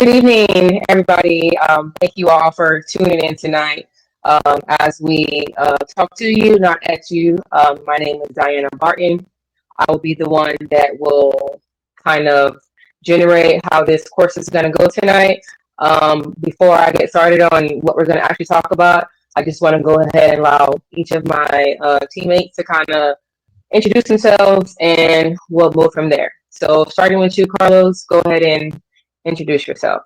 Good evening, everybody. Thank you all for tuning in tonight as we talk to you, not at you. My name is Diana Martin. I will be the one that will kind of generate how this course is going to go tonight. Before I get started on what we're going to actually talk about, I just want to go ahead and allow each of my teammates to kind of introduce themselves and we'll move from there. So, starting with you, Carlos, go ahead and introduce yourself.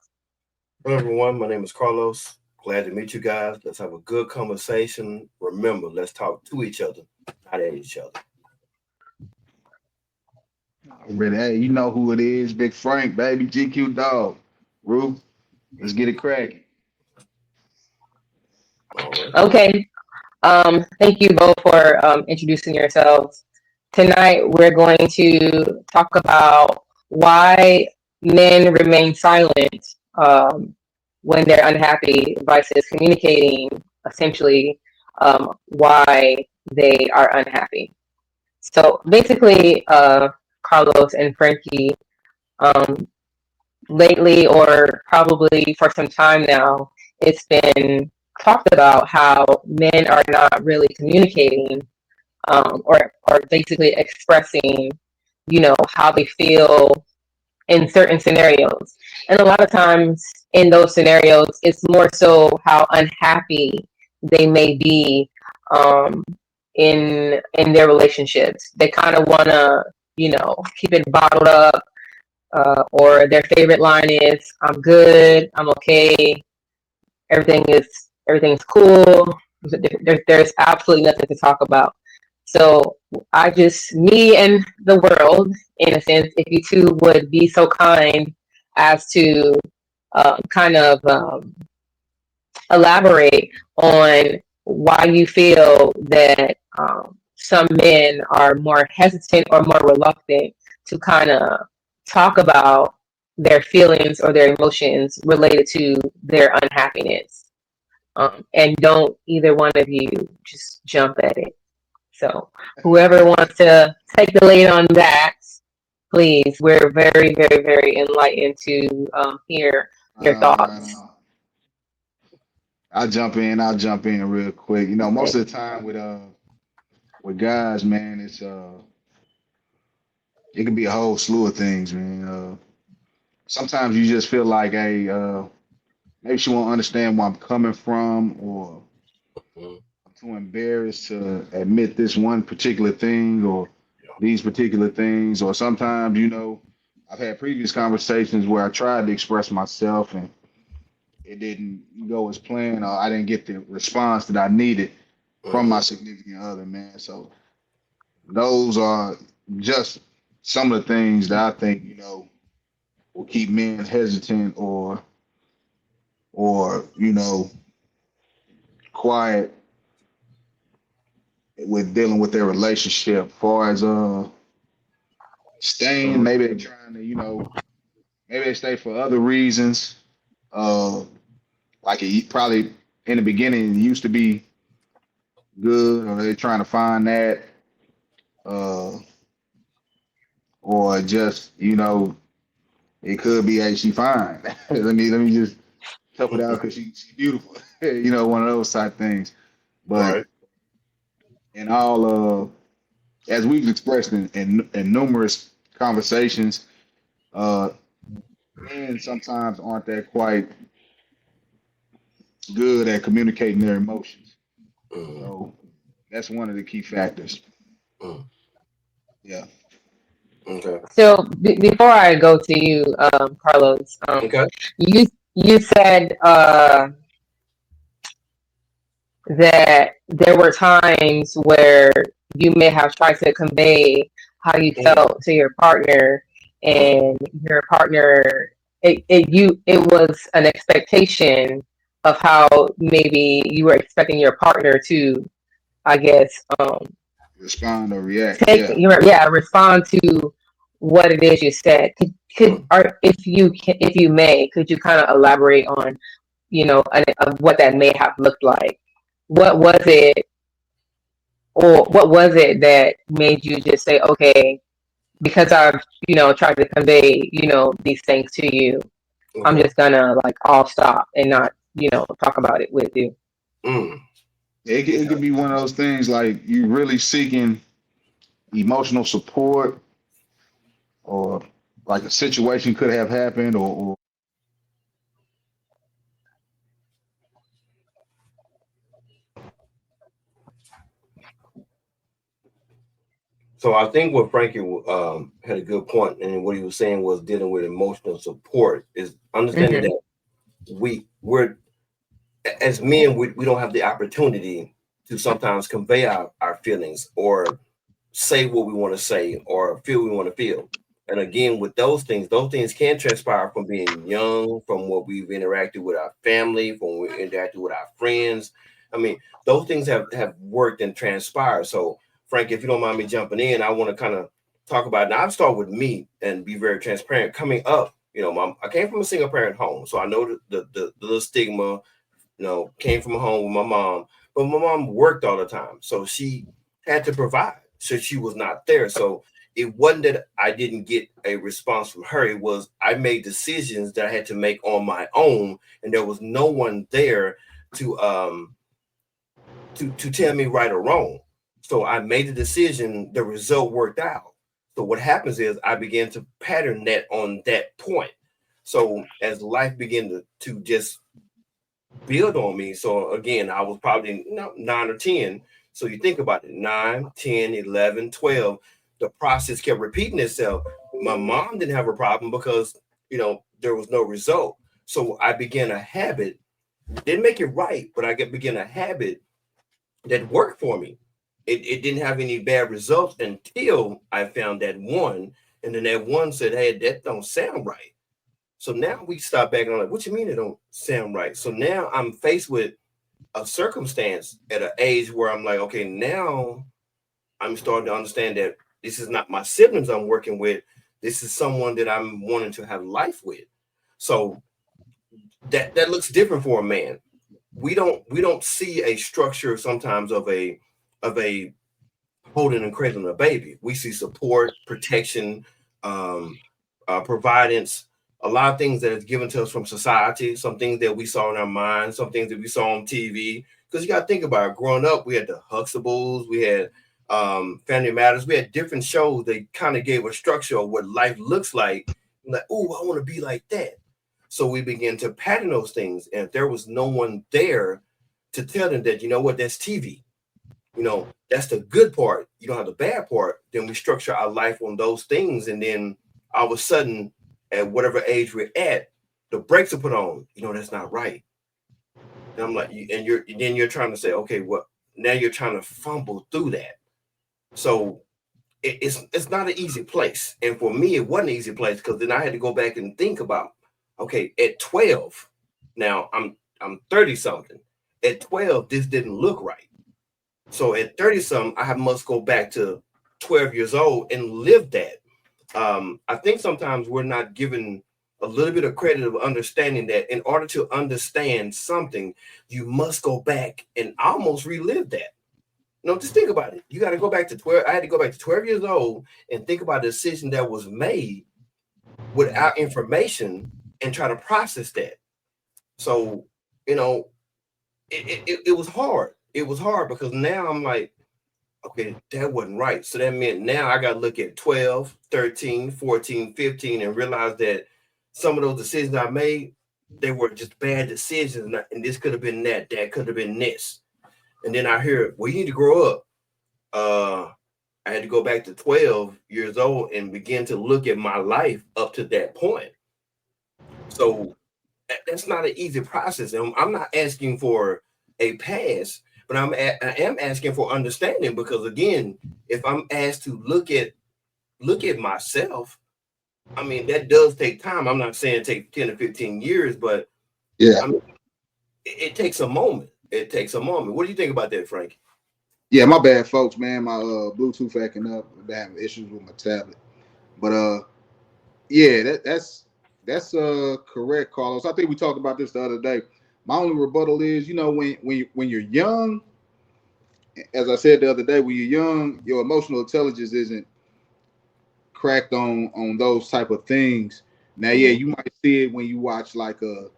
Hello, everyone. My name is Carlos. Glad to meet you guys. Let's have a good conversation. Remember, let's talk to each other, not at each other. Already, hey, you know who it is, Big Frank, baby, GQ dog. Rue, let's get it cracking. All right. Okay. Thank you both for introducing yourselves. Tonight, we're going to talk about why men remain silent when they're unhappy versus communicating essentially why they are unhappy. So basically, Carlos and Frankie, um, lately or probably for some time now, it's been talked about how men are not really communicating or basically expressing, how they feel in certain scenarios. And a lot of times in those scenarios, it's more so how unhappy they may be um, in their relationships. They kind of want to, keep it bottled up. Or their favorite line is, "I'm good, I'm okay, everything's cool." There's absolutely nothing to talk about. So me and the world, in a sense, if you two would be so kind as to kind of elaborate on why you feel that some men are more hesitant or more reluctant to kind of talk about their feelings or their emotions related to their unhappiness. And don't either one of you just jump at it. So whoever wants to take the lead on that, please, we're very, very, very enlightened to hear your thoughts. I'll jump in real quick. You know, most of the time with guys, man, it can be a whole slew of things, man. Sometimes you just feel like, hey, maybe she won't understand where I'm coming from, or Mhm. I'm too embarrassed to admit this one particular thing or these particular things. Or sometimes, I've had previous conversations where I tried to express myself and it didn't go as planned, or I didn't get the response that I needed from my Mhm. significant other, man. So those are just some of the things that I think, will keep men hesitant or quiet with dealing with their relationship. Far as staying, maybe they're trying to, maybe they stay for other reasons. Uh, like it probably in the beginning it used to be good, or they're trying to find that, uh, or just it could be, hey, she fine. let me just tough it out because she's beautiful. One of those type things. But Right. in all, as we've expressed in numerous conversations, uh, men sometimes aren't that quite good at communicating their emotions. Mhm. So that's one of the key factors. Mhm. Yeah. Okay. So before I go to you, Carlos, Okay. you you said that there were times where you may have tried to convey how you Mhm. felt to your partner, Mhm. and your partner, it was an expectation of how maybe you were expecting your partner to, I guess, Respond or react. take Yeah. respond to what it is you said. Could Mhm. or if you may, could you kind of elaborate on what that may have looked like? What was it, or what was it that made you just say, okay, because I've tried to convey these things to you, I'm Okay. just gonna like all stop and not, talk about it with you. Mm. It Yeah. could be one of those things like you really seeking emotional support, or like a situation could have happened, or So I think what Frankie had a good point, and what he was saying was dealing with emotional support is understanding Hmm. that we're as men we don't have the opportunity to sometimes convey our feelings or say what we want to say or feel we want to feel. And again, with those things can transpire from being young, from what we've interacted with our family, from what we interacted with our friends. I mean, those things have worked and transpired. So, Frank, if you don't mind me jumping in, I want to kind of talk about it. Now, I'll start with me and be very transparent. Coming up, I came from a single parent home, so I know the little stigma. Came from a home with my mom, but my mom worked all the time, so she had to provide. So she was not there. So it wasn't that I didn't get a response from her. It was I made decisions that I had to make on my own, and there was no one there to to tell me right or wrong. So I made the decision. The result worked out. So what happens is I began to pattern that on that point. So as life began to just build on me. So again, I was probably 9 or 10. So you think about it, 9, 10, 11, 12. The process kept repeating itself. My mom didn't have a problem because, there was no result. So I began a habit, didn't make it right, but I began a habit that worked for me. It didn't have any bad results until I found that one. And then that one said, hey, that don't sound right. So now we stop back and I'm like, what you mean it don't sound right? So now I'm faced with a circumstance at an age where I'm like, okay, now I'm starting to understand that this is not my siblings I'm working with. This is someone that I'm wanting to have life with. So that looks different for a man. We don't see a structure sometimes of a holding and cradling a baby. We see support, protection, um, providence, a lot of things that is given to us from society, some things that we saw in our minds, some things that we saw on TV. Because you got to think about it. Growing up, we had the Huxtables, we had Family Matters, we had different shows that kind of gave a structure of what life looks like. Like, oh, I want to be like that. So we began to pattern those things. And if there was no one there to tell them that, you know what, that's TV, that's the good part. You don't have the bad part. Then we structure our life on those things, and then all of a sudden, at whatever age we're at, the brakes are put on. That's not right. And I'm like, and you're trying to say, okay, what? Now you're trying to fumble through that. So it's not an easy place. And for me, it wasn't an easy place because then I had to go back and think about, okay, at 12, now I'm 30 something. At 12, this didn't look right. So at 30 some, I must go back to 12 years old and live that. I think sometimes we're not given a little bit of credit of understanding that in order to understand something, you must go back and almost relive that. Just think about it. You got to go back to 12. I had to go back to 12 years old and think about the decision that was made without information and try to process that. So, you know, it was hard. It was hard because now I'm like, okay, that wasn't right. So that meant now I got to look at 12, 13, 14, 15 and realize that some of those decisions I made, they were just bad decisions. And this could have been that could have been this. And then I hear, well, you need to grow up. I had to go back to 12 years old and begin to look at my life up to that point. So that's not an easy process. And I'm not asking for a pass, but I am asking for understanding because again, if I'm asked to look at myself, I mean that does take time. I'm not saying take 10 or 15 years, but yeah, I mean it takes a moment. It takes a moment. What do you think about that, Frank? yeah. My bad, folks, man. My Bluetooth acting up. I've been having issues with my tablet, but yeah, that's correct, Carlos. I think we talked about this the other day. My only rebuttal is, when you're young, as I said the other day, when you're young, your emotional intelligence isn't cracked on those type of things. Now, yeah, you might see it when you watch like when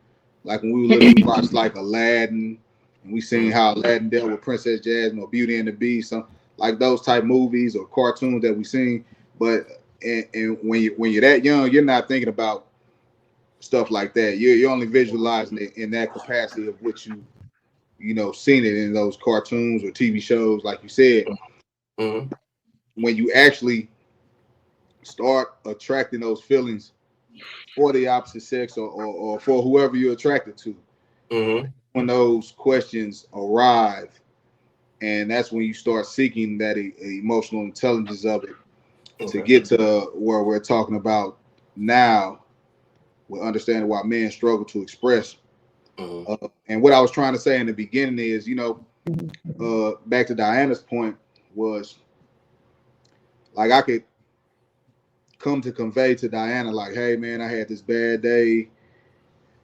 we were little, we watched like Aladdin, and we seen how Aladdin dealt with Princess Jasmine or Beauty and the Beast, some like those type movies or cartoons that we seen. But and when you're that young, you're not thinking about stuff like that. You're only visualizing it in that capacity of what you know seen it in those cartoons or TV shows, like you said. Mm-hmm. When you actually start attracting those feelings for the opposite sex or for whoever you're attracted to, Mm-hmm. when those questions arrive, and that's when you start seeking that emotional intelligence of it to get to where we're talking about now. We're understanding why men struggle to express. And what I was trying to say in the beginning is, back to Diana's point, was like I could come to convey to Diana, like, hey man, I had this bad day,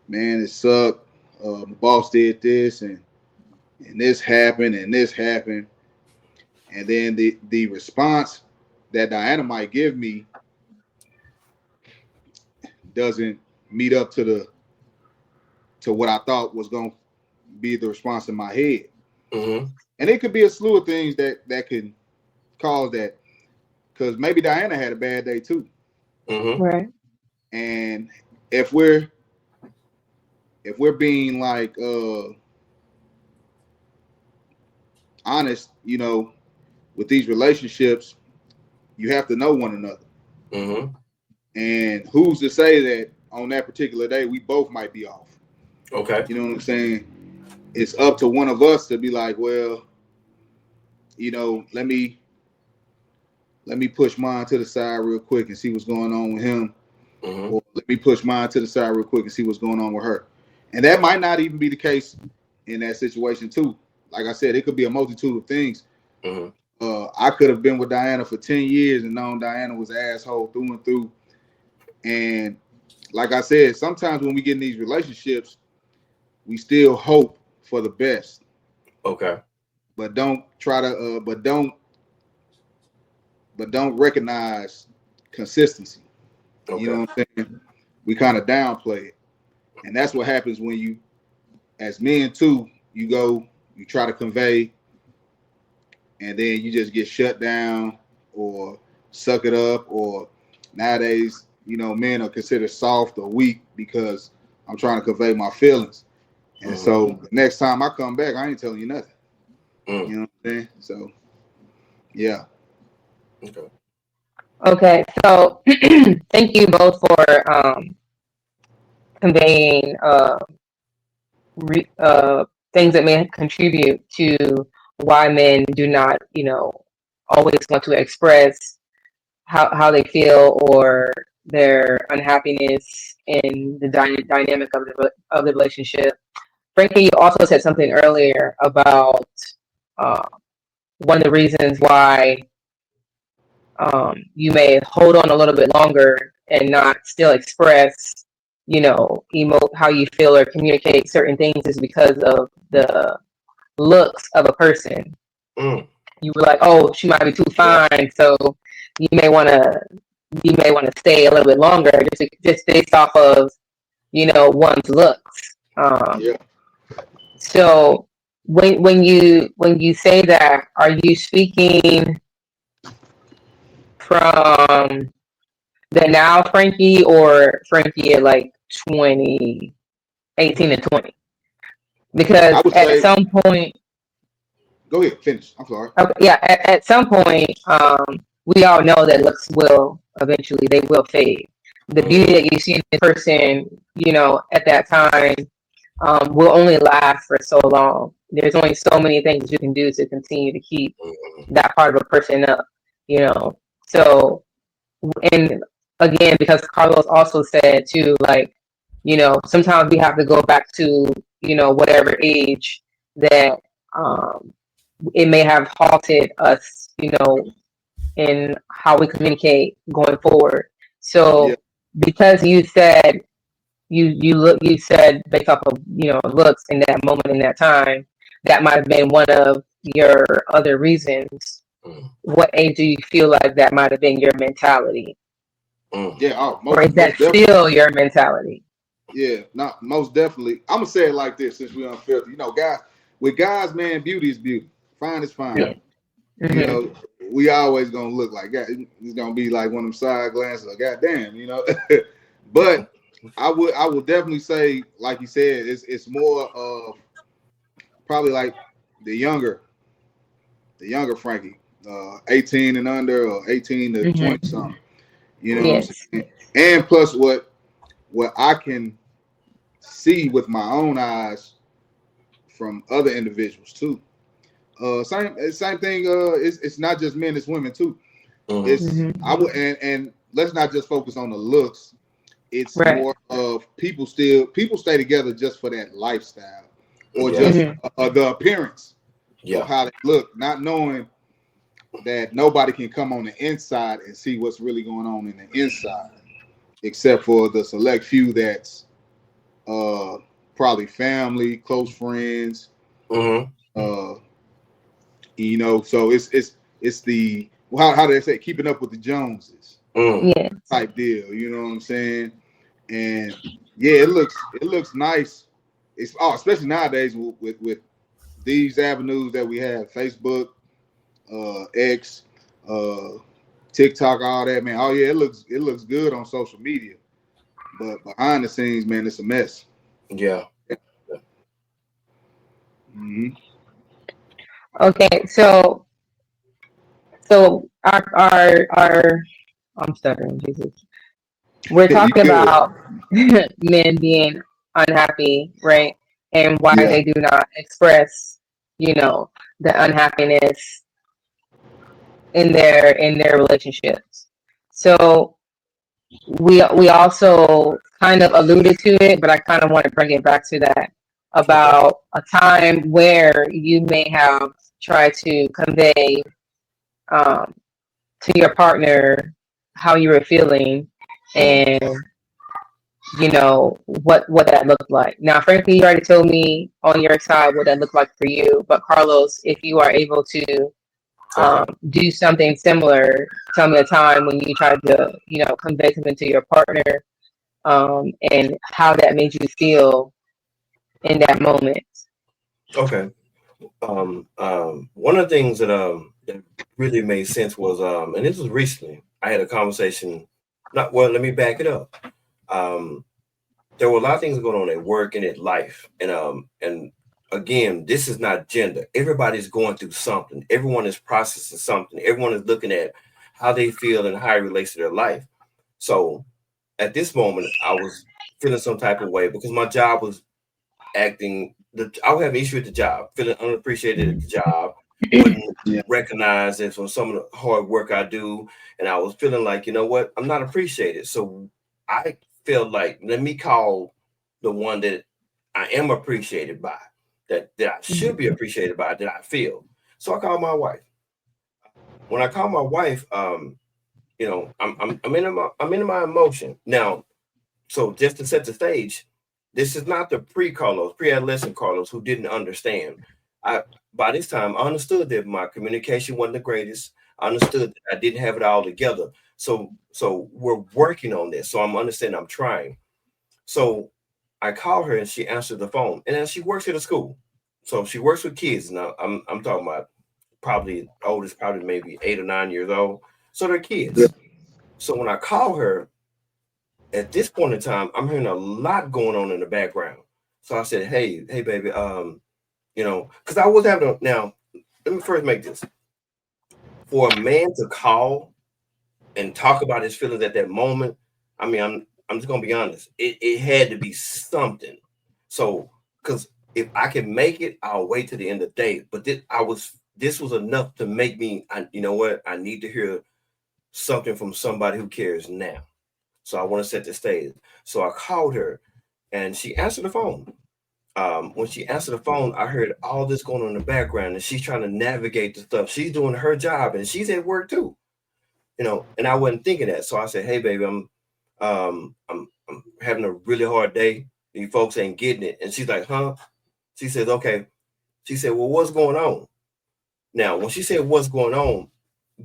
man, it sucked. My boss did this and this happened and this happened. And then the response that Diana might give me doesn't meet up to what I thought was going to be the response in my head. Mm-hmm. And it could be a slew of things that could cause that, because maybe Diana had a bad day too. Mm-hmm. Right. And if we're being like honest, with these relationships, you have to know one another. Mm-hmm. And who's to say that on that particular day we both might be off? Okay. You know what I'm saying? It's up to one of us to be like, well, let me push mine to the side real quick and see what's going on with him. Mm-hmm. Or let me push mine to the side real quick and see what's going on with her. And that might not even be the case in that situation too. Like I said, it could be a multitude of things. Mm-hmm. I could have been with Diana for 10 years and known Diana was an asshole through and through. And like I said, sometimes when we get in these relationships, we still hope for the best. Okay. But don't try to but don't recognize consistency. Okay. You know what I'm saying? We kind of downplay it. And that's what happens when you, as men too, you try to convey, and then you just get shut down or suck it up. Or nowadays, men are considered soft or weak because I'm trying to convey my feelings. And so next time I come back, I ain't telling you nothing. You know what I'm saying? So, yeah. Okay. So thank you both for conveying things that may contribute to why men do not, always want to express how they feel or their unhappiness in the dynamic of the relationship. Frankie, you also said something earlier about one of the reasons why you may hold on a little bit longer and not still express, emote how you feel or communicate certain things is because of the looks of a person. You were like, oh, she might be too fine, so you may want to stay a little bit longer just based off of one's looks. So when you say that, are you speaking from the now Frankie or Frankie at like 18 and 20? Because I would at say, some point, go ahead, finish. I'm sorry. okay, yeah, at some point, we all know that looks will eventually they will fade. The beauty that you see in the person, at that time, will only last for so long. There's only so many things you can do to continue to keep that part of a person up, So, and again, because Carlos also said too, like, sometimes we have to go back to, whatever age that it may have halted us, in how we communicate going forward. So because you said you said based off of looks in that moment in that time, that might have been one of your other reasons. What age do you feel like that might have been your mentality? Yeah, or is that most definitely. still your mentality? Yeah, not most definitely. I'm gonna say it like this, since we're unfiltered. You know, guys, with guys, man, beauty is beauty. Fine is fine. Yeah. You Mm-hmm. know, we always gonna look like that. It's gonna be like one of them side glances. Like, goddamn, you know. But I would definitely say, like you said, it's more of probably like the younger, the younger Frankie, 18 and under, or 18 to 20 Mm-hmm. something. You know what I'm Yes. saying? And plus, what I can see with my own eyes from other individuals too. Same thing. It's not just men; it's women too. It's Mm-hmm. I would and let's not just focus on the looks. It's Right. more of people stay together just for that lifestyle, or Yeah. just Mm-hmm. the appearance of Yeah. how they look, not knowing that nobody can come on the inside and see what's really going on in the inside, except for the select few that's uh, probably family, close friends. Mm-hmm. Uh, you know, so it's the how do they say, keeping up with the Joneses Mm. Yeah. type deal. You know what I'm saying? And yeah, it looks nice. It's especially nowadays with these avenues that we have: Facebook, X, uh, TikTok, all that, man. Oh yeah, it looks good on social media, but behind the scenes, man, it's a mess. Yeah. Mm-hmm. Okay. So our I'm stuttering, Jesus. We're You talking good? about men being unhappy, right? And why Yeah. they do not express, you know, the unhappiness in their relationships. So we also kind of alluded to it, but I kind of want to bring it back to that Okay. about a time where you may have tried to convey um, to your partner how you were feeling Mm. and what that looked like. Now, frankly, you already told me on your side what that looked like for you. But Carlos, if you are able to Okay. do something similar, tell me a time when you tried to, convey something to your partner, and how that made you feel in that moment. Okay. One of the things that really made sense was and this was recently. I had a conversation. Not well. Let me back it up. Um, there were a lot of things going on at work and at life, and again, this is not gender. Everybody's going through something. Everyone is processing something. Everyone is looking at how they feel and how it relates to their life. So at this moment, I was feeling some type of way because my job was I would have an issue at the job, feeling unappreciated at the job, wasn't Yeah. recognized as for some of the hard work I do. And I was feeling like, you know what, I'm not appreciated. So I felt like, let me call the one that I am appreciated by, that I should be appreciated by, that I feel. So I called my wife. When I called my wife, I'm in my emotion. Now, so just to set the stage, this is not the pre-Carlos, pre-adolescent Carlos who didn't understand. I By this time I understood that my communication wasn't the greatest. I understood that I didn't have it all together. So we're working on this. So I'm understanding, I'm trying. So I called her and she answered the phone. And then she works at a school. So she works with kids. Now I'm talking about probably oldest, probably maybe 8 or 9 years old. So they're Yeah. kids. So when I call her, at this point in time, I'm hearing a lot going on in the background. So I said, hey, baby, because I was having now, let me first make this. For a man to call and talk about his feelings at that moment, I mean, I'm just gonna be honest. It had to be something. So, because if I can make it, I'll wait to the end of the day. But this was enough to make me, you know what? I need to hear something from somebody who cares now. So I want to set the stage. So I called her and she answered the phone. When she answered the phone, I heard all this going on in the background, and she's trying to navigate the stuff. She's doing her job, and she's at work too, And I wasn't thinking that, so I said, "Hey, baby, I'm having a really hard day. You folks ain't getting it." And she's like, "Huh?" She says, "Okay." She said, "Well, what's going on?" Now, when she said, "What's going on?"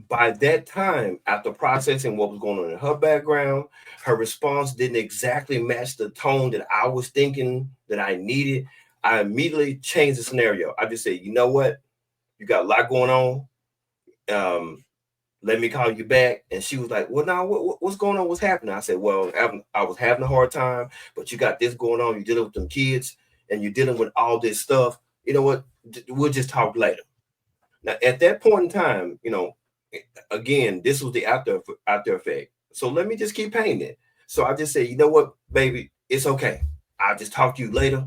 by that time, after processing what was going on in her background, her response didn't exactly match the tone that I was thinking that I needed. I immediately changed the scenario. I just said, you know what? You got a lot going on. Let me call you back. And she was like, well, now what's going on? What's happening? I said, well, I was having a hard time, but you got this going on. You're dealing with them kids and you're dealing with all this stuff. You know what? We'll just talk later. Now, at that point in time, again, this was the after effect. So let me just keep painting it. So I just said, you know what, baby, it's okay. I'll just talk to you later.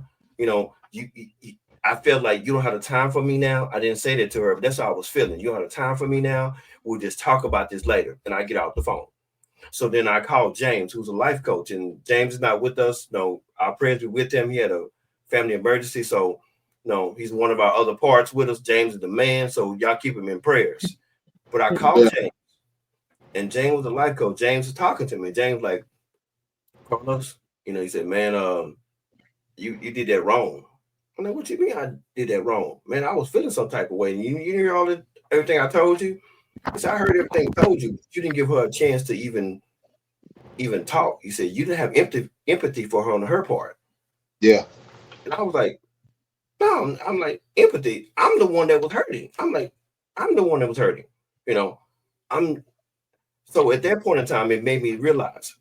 I felt like you don't have the time for me now. I didn't say that to her, but that's how I was feeling. You don't have the time for me now. We'll just talk about this later. And I get off the phone. So then I called James, who's a life coach, and James is not with us. No, our prayers were with him. He had a family emergency. So no, he's one of our other parts with us. James is the man. So y'all keep him in prayers. But I called James, and James was a life coach. James was talking to me. James like, Carlos, he said, man, you did that wrong. I'm like, what you mean I did that wrong? Man, I was feeling some type of way. And you hear everything I told you? I said, I heard everything I told you. You didn't give her a chance to even talk. He said, you didn't have empathy for her on her part. Yeah. And I was like, no, I'm like, empathy. I'm the one that was hurting. I'm the one that was hurting. So at that point in time, it made me realize.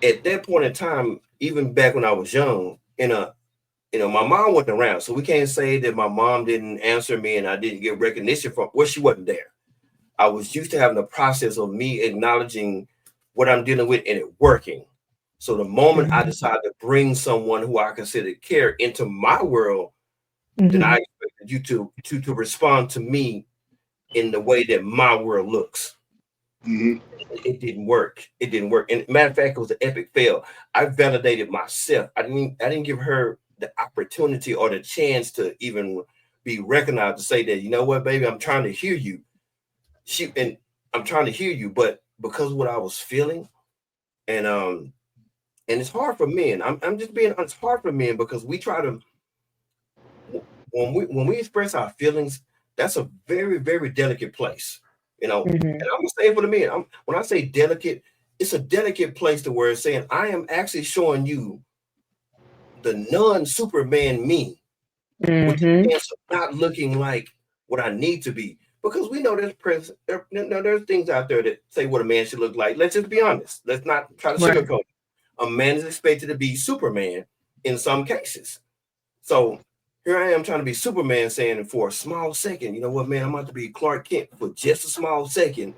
At that point in time, even back when I was young, my mom wasn't around, so we can't say that my mom didn't answer me and I didn't get recognition from. Well, she wasn't there. I was used to having the process of me acknowledging what I'm dealing with and it working. So the moment I decided to bring someone who I consider care into my world, then I expected you to respond to me in the way that my world looks. It didn't work. It didn't work. And matter of fact, it was an epic fail. I validated myself. I didn't give her the opportunity or the chance to even be recognized to say that, you know what, baby, I'm trying to hear you. I'm trying to hear you, but because of what I was feeling, and it's hard for men. I'm just being honest, it's hard for men because we try to when we express our feelings, that's a very, very delicate place. And I'm gonna say it for the men. When I say delicate, it's a delicate place to where it's saying I am actually showing you the non-Superman me, with the chance of not looking like what I need to be. Because we know there's things out there that say what a man should look like. Let's just be honest. Let's not try to sugarcoat it. A man is expected to be Superman in some cases. So here I am trying to be Superman, saying for a small second, you know what, man, I'm about to be Clark Kent for just a small second.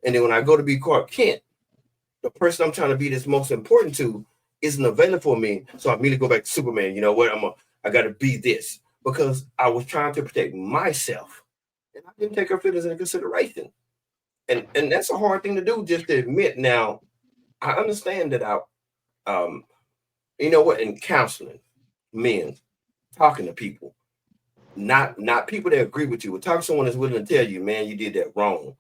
And then when I go to be Clark Kent, the person I'm trying to be that's most important to isn't available for me. So I immediately go back to Superman. You know what? I got to be this because I was trying to protect myself. And I didn't take her feelings into consideration. And that's a hard thing to do, just to admit. Now, I understand that in counseling, men, talking to people, not people that agree with you, but talk to someone that's willing to tell you, man, you did that wrong.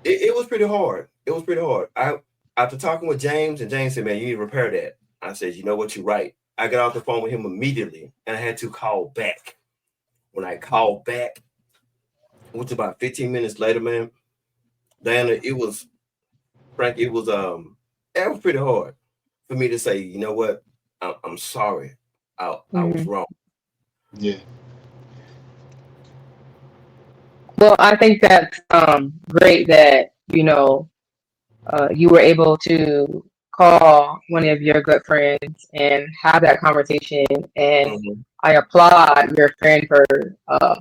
It was pretty hard. It was pretty hard. After talking with James, and James said, man, you need to repair that. I said, you know what, you're right. I got off the phone with him immediately, and I had to call back. When I called back, it was about 15 minutes later, man. Diana, it was pretty hard for me to say, you know what, I'm sorry. I was wrong. Yeah. Well, I think that's great that you were able to call one of your good friends and have that conversation. And I applaud your friend for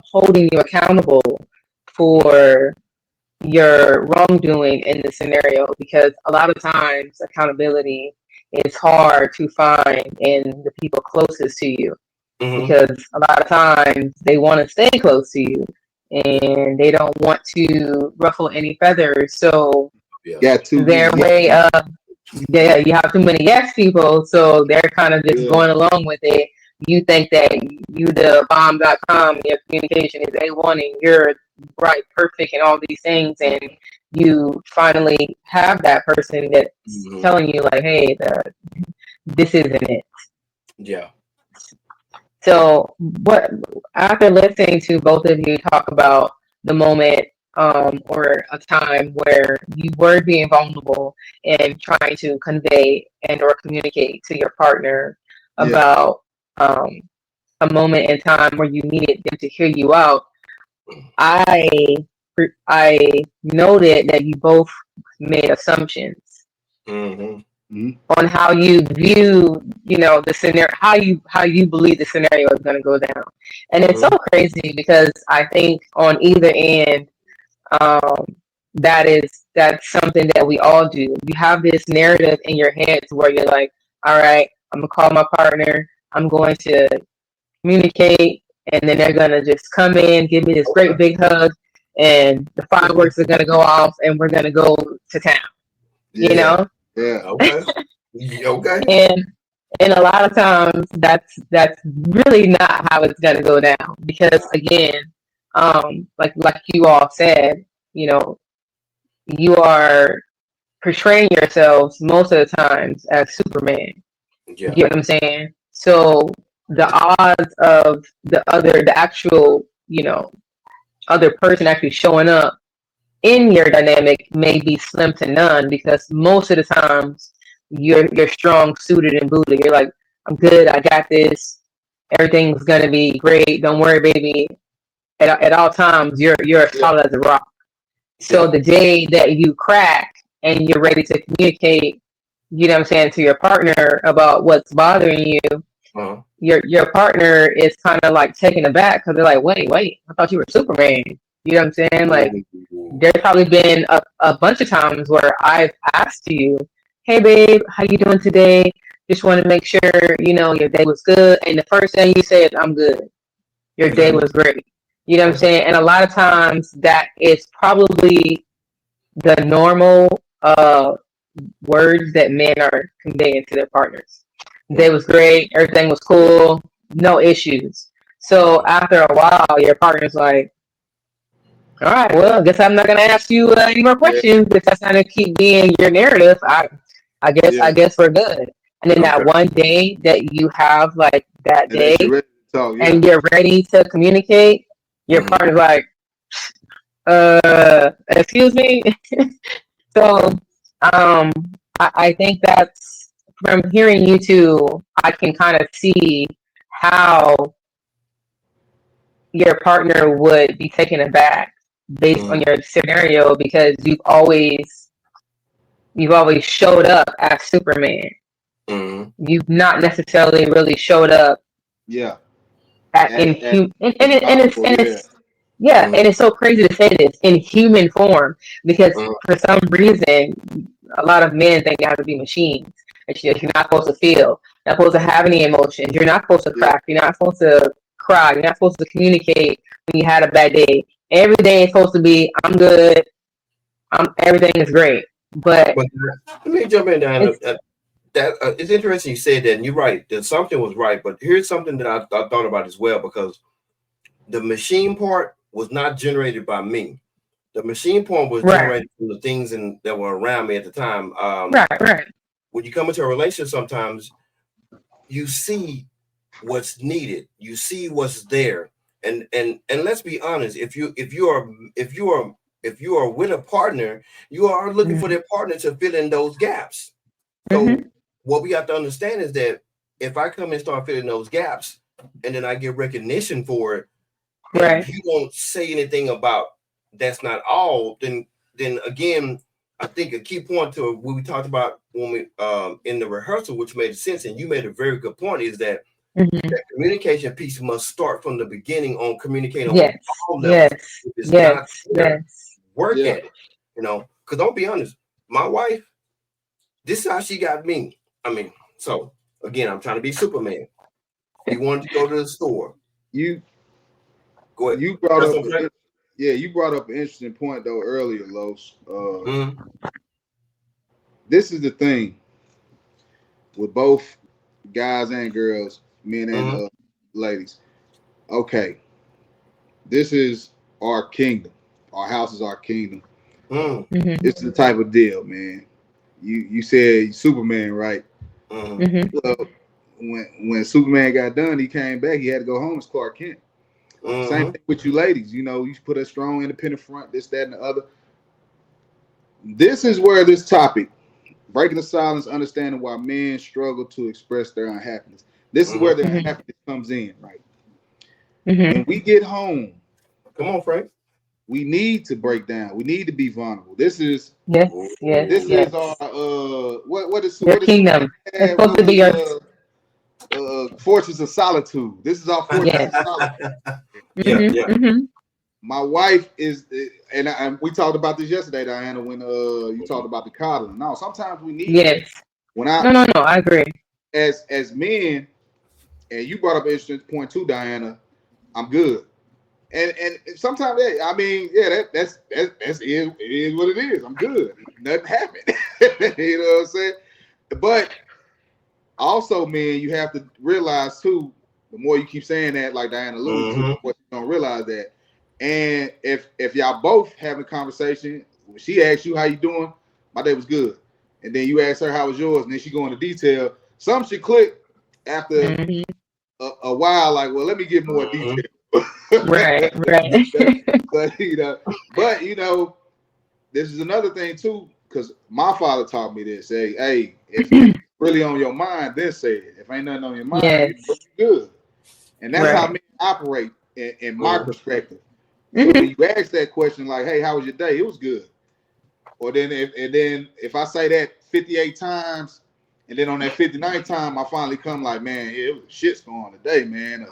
holding you accountable for your wrongdoing in the scenario, because a lot of times accountability is hard to find in the people closest to you, because a lot of times they want to stay close to you and they don't want to ruffle any feathers. So their way of, you have too many yes people, so they're kind of just going along with it. You think that you the bomb.com, your communication is A1 and you're right, perfect, and all these things, and you finally have that person that's telling you like, hey, this isn't it. Yeah. So what, after listening to both of you talk about the moment or a time where you were being vulnerable and trying to convey and or communicate to your partner Yeah. about a moment in time where you needed them to hear you out. I I noted that you both made assumptions Mm-hmm. on how you view, the scenario, how you believe the scenario is going to go down, and it's so Mm-hmm. crazy because I think on either end, um, that's something that we all do. You have this narrative in your head to where you're like, all right, I'm gonna call my partner, I'm going to communicate, and then they're gonna just come in, give me this great Okay. big hug, and the fireworks are gonna go off, and we're gonna go to town, you Yeah. know. Yeah. Okay. Okay. And a lot of times that's really not how it's gonna go down because again, like you all said, you know, you are portraying yourselves most of the times as Superman. You Yeah. get what I'm saying? So the odds of the actual, other person actually showing up in your dynamic may be slim to none because most of the times you're strong, suited, and booted. You're like, I'm good, I got this, everything's gonna be great. Don't worry, baby. At all times, you're as Yeah. solid as a rock. So Yeah. the day that you crack and you're ready to communicate, you know what I'm saying, to your partner about what's bothering you, Uh-huh. your partner is kind of like taken aback because they're like, wait, I thought you were Superman. You know what I'm saying? Like, Ooh. there's probably been a bunch of times where I've asked you, hey babe, how you doing today? Just want to make sure, your day was good. And the first thing you say is, I'm good. Your day Okay. was great. You know what I'm Okay. saying? And a lot of times that is probably the normal words that men are conveying to their partners. Day was great, everything was cool, no issues. So after a while, your partner's like, all right, well, I guess I'm not gonna ask you any more Yeah. questions if that's not gonna keep being your narrative. I Yeah. guess we're good. And then that Okay. one day that you have like that And that you're day ready to talk. Yeah. and you're ready to communicate, your Mm-hmm. partner's like, excuse me. So, um, I think that's from hearing you two, I can kind of see how your partner would be taken aback based on Mm-hmm. your scenario because you've always showed up as Superman. Mm-hmm. You've not necessarily really showed up Yeah. at in As human as powerful. and Yeah. it's yeah, Mm-hmm. and it's so crazy to say this in human form because for some reason a lot of men think they have to be machines. That you're not supposed to feel, not supposed to have any emotions. You're not supposed to Yeah. crack. You're not supposed to cry. You're not supposed to communicate when you had a bad day. Every day is supposed to be, I'm good. Everything is great. But But let me jump in, Diana. it's That it's interesting you said that, and you're right. The assumption was right, but here's something that I thought about as well because the machine part was not generated by me. The machine part was right, generated from the things that were around me at the time. right. When you come into a relationship, sometimes you see what's needed, you see what's there, and let's be honest. If you are with a partner, you are looking for Mm-hmm. their partner to fill in those gaps. So Mm-hmm. what we have to understand is that if I come and start filling those gaps, and then I get recognition for it, and Right. you don't say anything about that's not all, then again, I think a key point to what we talked about when we in the rehearsal, which made sense, and you made a very good point, is that Mm-hmm. that communication piece must start from the beginning on communicating on Yes. all levels. Yes. If it's not Yes. there, Yes. work Yeah. at it. Because don't be honest, my wife, this is how she got me. I mean, so again, I'm trying to be Superman. We wanted to go to the store. You Go ahead. you brought That's up okay. you brought up an interesting point though earlier, Los. Mm-hmm. This is the thing with both guys and girls, men and Mm-hmm. ladies. Okay, this is our kingdom. Our house is our kingdom. Mm-hmm. This is the type of deal, man. You said Superman, right? Mm-hmm. Mm-hmm. Well, when Superman got done, he came back. He had to go home as Clark Kent. Same thing with you ladies. You know, you put a strong independent front, this, that, and the other. This is where this topic, breaking the silence, understanding why men struggle to express their unhappiness. This is where the unhappiness comes in, right? When we get home, come on, Frank. We need to break down. We need to be vulnerable. This is yes. our what is your kingdom. It's supposed to be your fortress of solitude. This is our fortress of solitude. My wife is, and we talked about this yesterday, Diana, when you talked about the coddling. No, sometimes we need yes. When No, I agree. As men, and you brought up an interesting point too, Diana. I'm good. And sometimes, I mean, that's it is what it is. I'm good. Nothing happened. You know what I'm saying? But also, man, you have to realize too. The more you keep saying that, like Diana alluded to, the more you don't realize that. And if y'all both having a conversation, when she asks you how you doing, my day was good. And then you ask her how was yours, and then she go into detail. Some should click after a while. Like, well, let me get more detail. right. but you know, this is another thing too, because my father taught me this. Hey, if it's really on your mind, then say it. If ain't nothing on your mind, you're good. And that's how men operate in my perspective. So when you ask that question, like, hey, how was your day? It was good. Or then if I say that 58 times, and then on that 59th time, I finally come like, man, it was shit's going on today, man.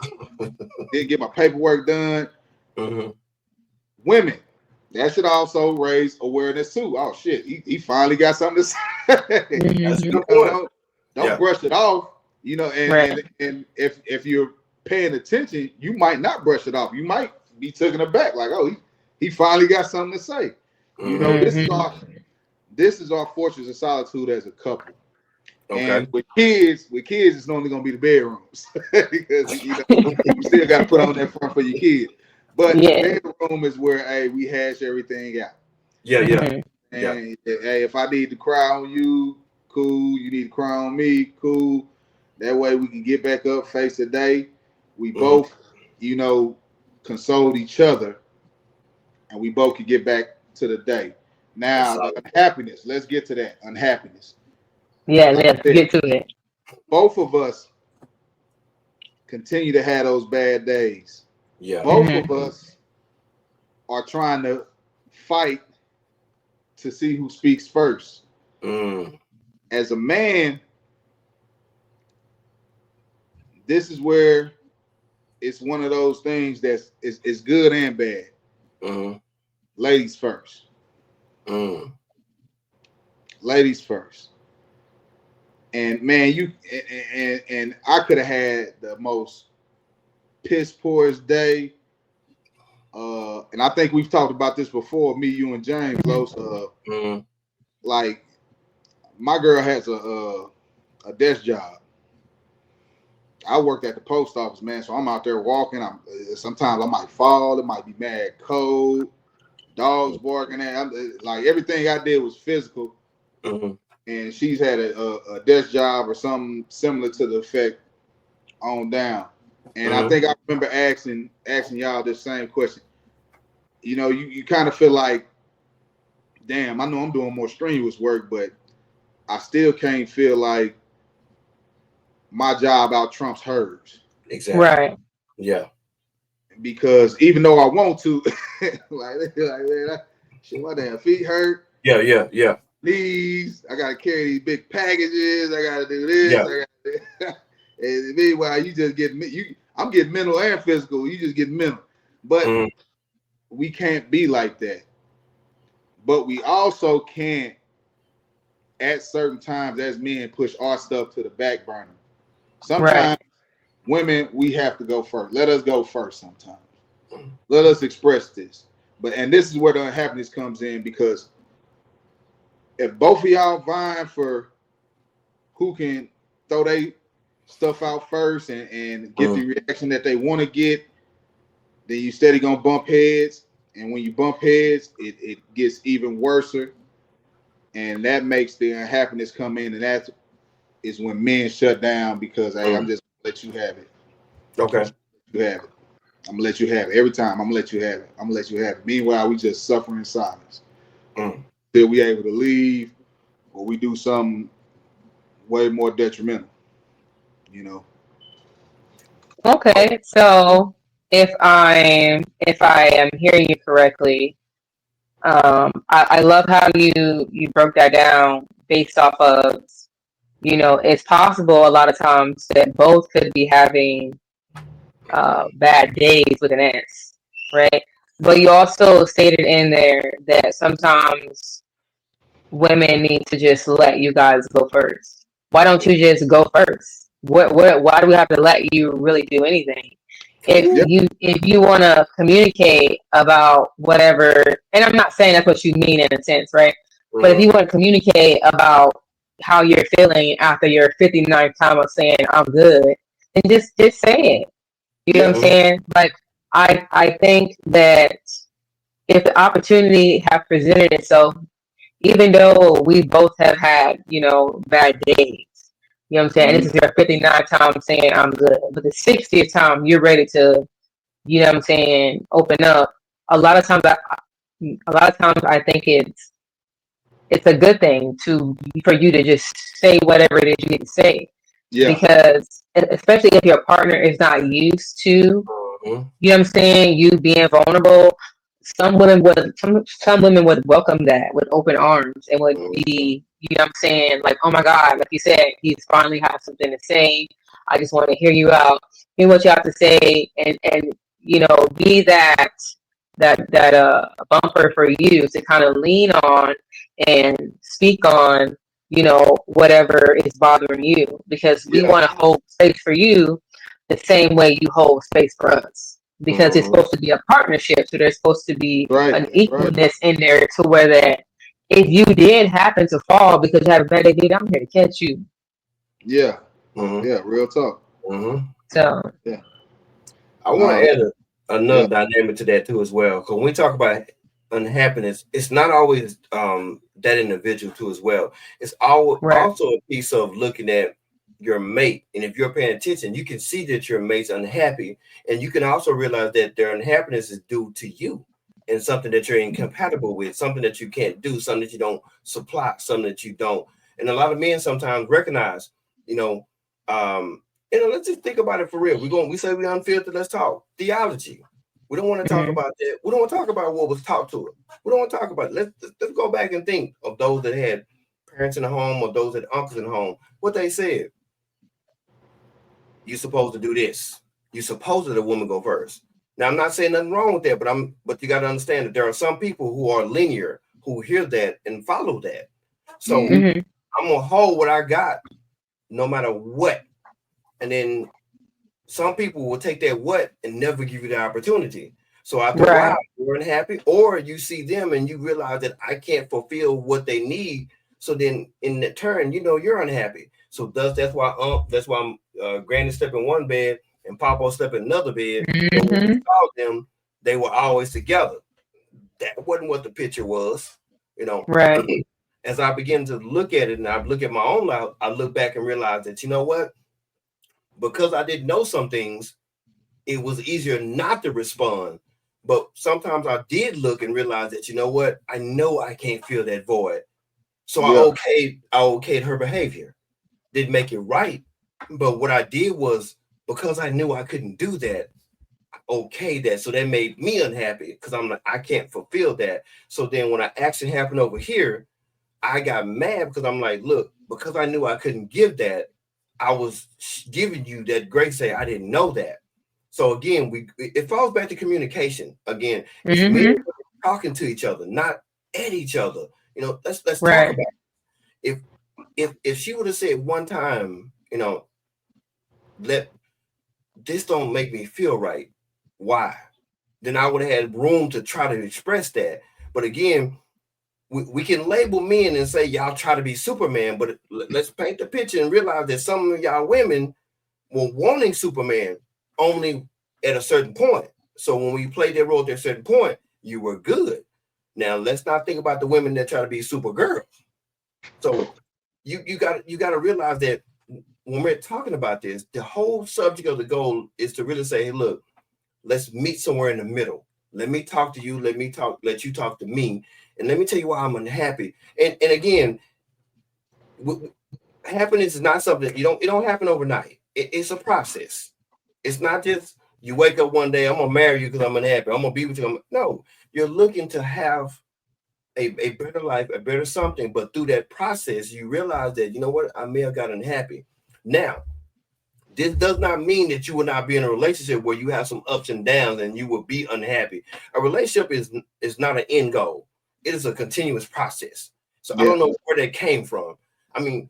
Didn't get my paperwork done. Women, that should also raise awareness too. Oh shit, he finally got something to say. That's a good point. Don't brush it off. You know, and if you're paying attention, you might not brush it off. You might be taken aback, like, oh, he finally got something to say. You know, this is our fortress of solitude as a couple. Okay. And with kids, it's only gonna be the bedrooms because you still got to put on that front for your kids. But the bedroom is where we hash everything out. And hey, if I need to cry on you, cool. You need to cry on me, cool. That way we can get back up, face the day. We both, console each other, and we both can get back to the day. Now, the unhappiness. Let's get to that unhappiness. Yeah, let's get to it. Both of us continue to have those bad days. Yeah. Both of us are trying to fight to see who speaks first. As a man, this is where it's one of those things that's is good and bad. Ladies first. Ladies first. And man, and I could have had the most piss poorest day. And I think we've talked about this before, me, you, and James. Like my girl has a desk job. I worked at the post office, man. So I'm out there walking. Sometimes I might fall. It might be mad cold. Dogs barking at. Like everything I did was physical. And she's had a desk job or something similar to the effect on down. And I think I remember asking y'all this same question. You know, you kind of feel like, damn, I know I'm doing more strenuous work, but I still can't feel like my job out trumps hers. Exactly. Right. Yeah. Because even though I want to, like man, shit, my damn feet hurt. Yeah. Knees, I gotta carry these big packages. I gotta do this. Yeah. And meanwhile, you just get I'm getting mental and physical. You just get mental, but we can't be like that. But we also can't, at certain times, as men, push our stuff to the back burner. Sometimes, women, we have to go first. Let us go first. Sometimes, let us express this. And this is where the unhappiness comes in, because if both of y'all vying for who can throw their stuff out first and get the reaction that they want to get, then you steady gonna bump heads. And when you bump heads, it gets even worse. And that makes the unhappiness come in. And that is when men shut down because, hey, I'm just gonna let you have it. Okay. You have it. I'm gonna let you have it every time. I'm gonna let you have it. I'm gonna let you have it. Meanwhile, we just suffer in silence Mm. till we able to leave or we do something way more detrimental. You know. Okay, so if I am hearing you correctly, I love how you broke that down based off of, it's possible a lot of times that both could be having bad days with an S, right? But you also stated in there that sometimes women need to just let you guys go first. Why don't you just go first? Why do we have to let you really do anything? If Yeah. you want to communicate about whatever, and I'm not saying that's what you mean in a sense, right? But if you want to communicate about how you're feeling after your 59th time of saying I'm good, then just say it. You know what I'm Yeah. saying? Like I think that if the opportunity have presented itself, even though we both have had, bad days, you know what I'm saying? And this is your 59th time saying I'm good. But the 60th time you're ready to, you know what I'm saying, open up. A lot of times I think it's a good thing for you to just say whatever it is you need to say. Yeah. Because especially if your partner is not used to, Mm-hmm. you know what I'm saying, you being vulnerable, some women would welcome that with open arms and would be, you know what I'm saying, like, oh my God, like you said, he's finally have something to say. I just want to hear you out, hear what you have to say, and be that bumper for you to kind of lean on and speak on, whatever is bothering you, because we Yeah. want to hold space for you the same way you hold space for us, because it's Mm-hmm. supposed to be a partnership, so there's supposed to be Right. an Right. equalness in there, to where that if you did happen to fall because you had a bad day, I'm here to catch you. Yeah. Mm-hmm. Yeah. Real talk. Mm-hmm. So Yeah. I want No. to add Yeah. another dynamic to that too as well. Because when we talk about unhappiness, it's not always that individual too as well. It's right. also a piece of looking at your mate, and if you're paying attention, you can see that your mate's unhappy, and you can also realize that their unhappiness is due to you and something that you're incompatible with, something that you can't do, something that you don't supply, something that you don't. And a lot of men sometimes recognize, you know, um, let's just think about it for real. We say we unfiltered. Let's talk theology. We don't want to talk Mm-hmm. about that. We don't want to talk about what was taught to us. We don't want to talk about it. Let's go back and think of those that had parents in the home or those that had uncles in the home. What they said: you supposed to do this. You supposed to let a woman go first. Now I'm not saying nothing wrong with that, but you got to understand that there are some people who are linear who hear that and follow that. So Mm-hmm. Mm-hmm. I'm gonna hold what I got no matter what, and then some people will take that what and never give you the opportunity. So after a while, Right. you're unhappy, or you see them and you realize that I can't fulfill what they need. So then, in the turn, you're unhappy. So that's why Granny slept in one bed and Papa slept in another bed. But when we Mm-hmm. saw them, they were always together. That wasn't what the picture was, you know. Right. As I begin to look at it and I look at my own life, I look back and realize that what, because I didn't know some things, it was easier not to respond. But sometimes I did look and realize that what, I know I can't fill that void. So Yeah. I okayed her behavior. Didn't make it right. But what I did was, because I knew I couldn't do that, okay that. So that made me unhappy because I'm like, I can't fulfill that. So then when an action happened over here, I got mad because I'm like, look, because I knew I couldn't give that, I was giving you that grace. Say I didn't know that. So again, it falls back to communication. Again, it's men Mm-hmm. talking to each other, not at each other. Let's talk Right. about it. If she would have said one time, let this don't make me feel right. Why? Then I would have had room to try to express that. But again, we can label men and say y'all try to be Superman, but let's paint the picture and realize that some of y'all women were wanting Superman only at a certain point. So when we played that role at a certain point, you were good. Now let's not think about the women that try to be Supergirl. So you got to realize that when we're talking about this, the whole subject of the goal is to really say, hey, look, let's meet somewhere in the middle. Let me talk to you. Let you talk to me. And let me tell you why I'm unhappy. And again, happiness is not something it don't happen overnight. It's a process. It's not just you wake up one day, I'm gonna marry you because I'm unhappy. I'm gonna be with you. No, you're looking to have a better life, a better something. But through that process, you realize that, you know what, I may have got unhappy. Now, this does not mean that you will not be in a relationship where you have some ups and downs and you will be unhappy. A relationship is not an end goal. It is a continuous process. So I don't know where that came from. I mean,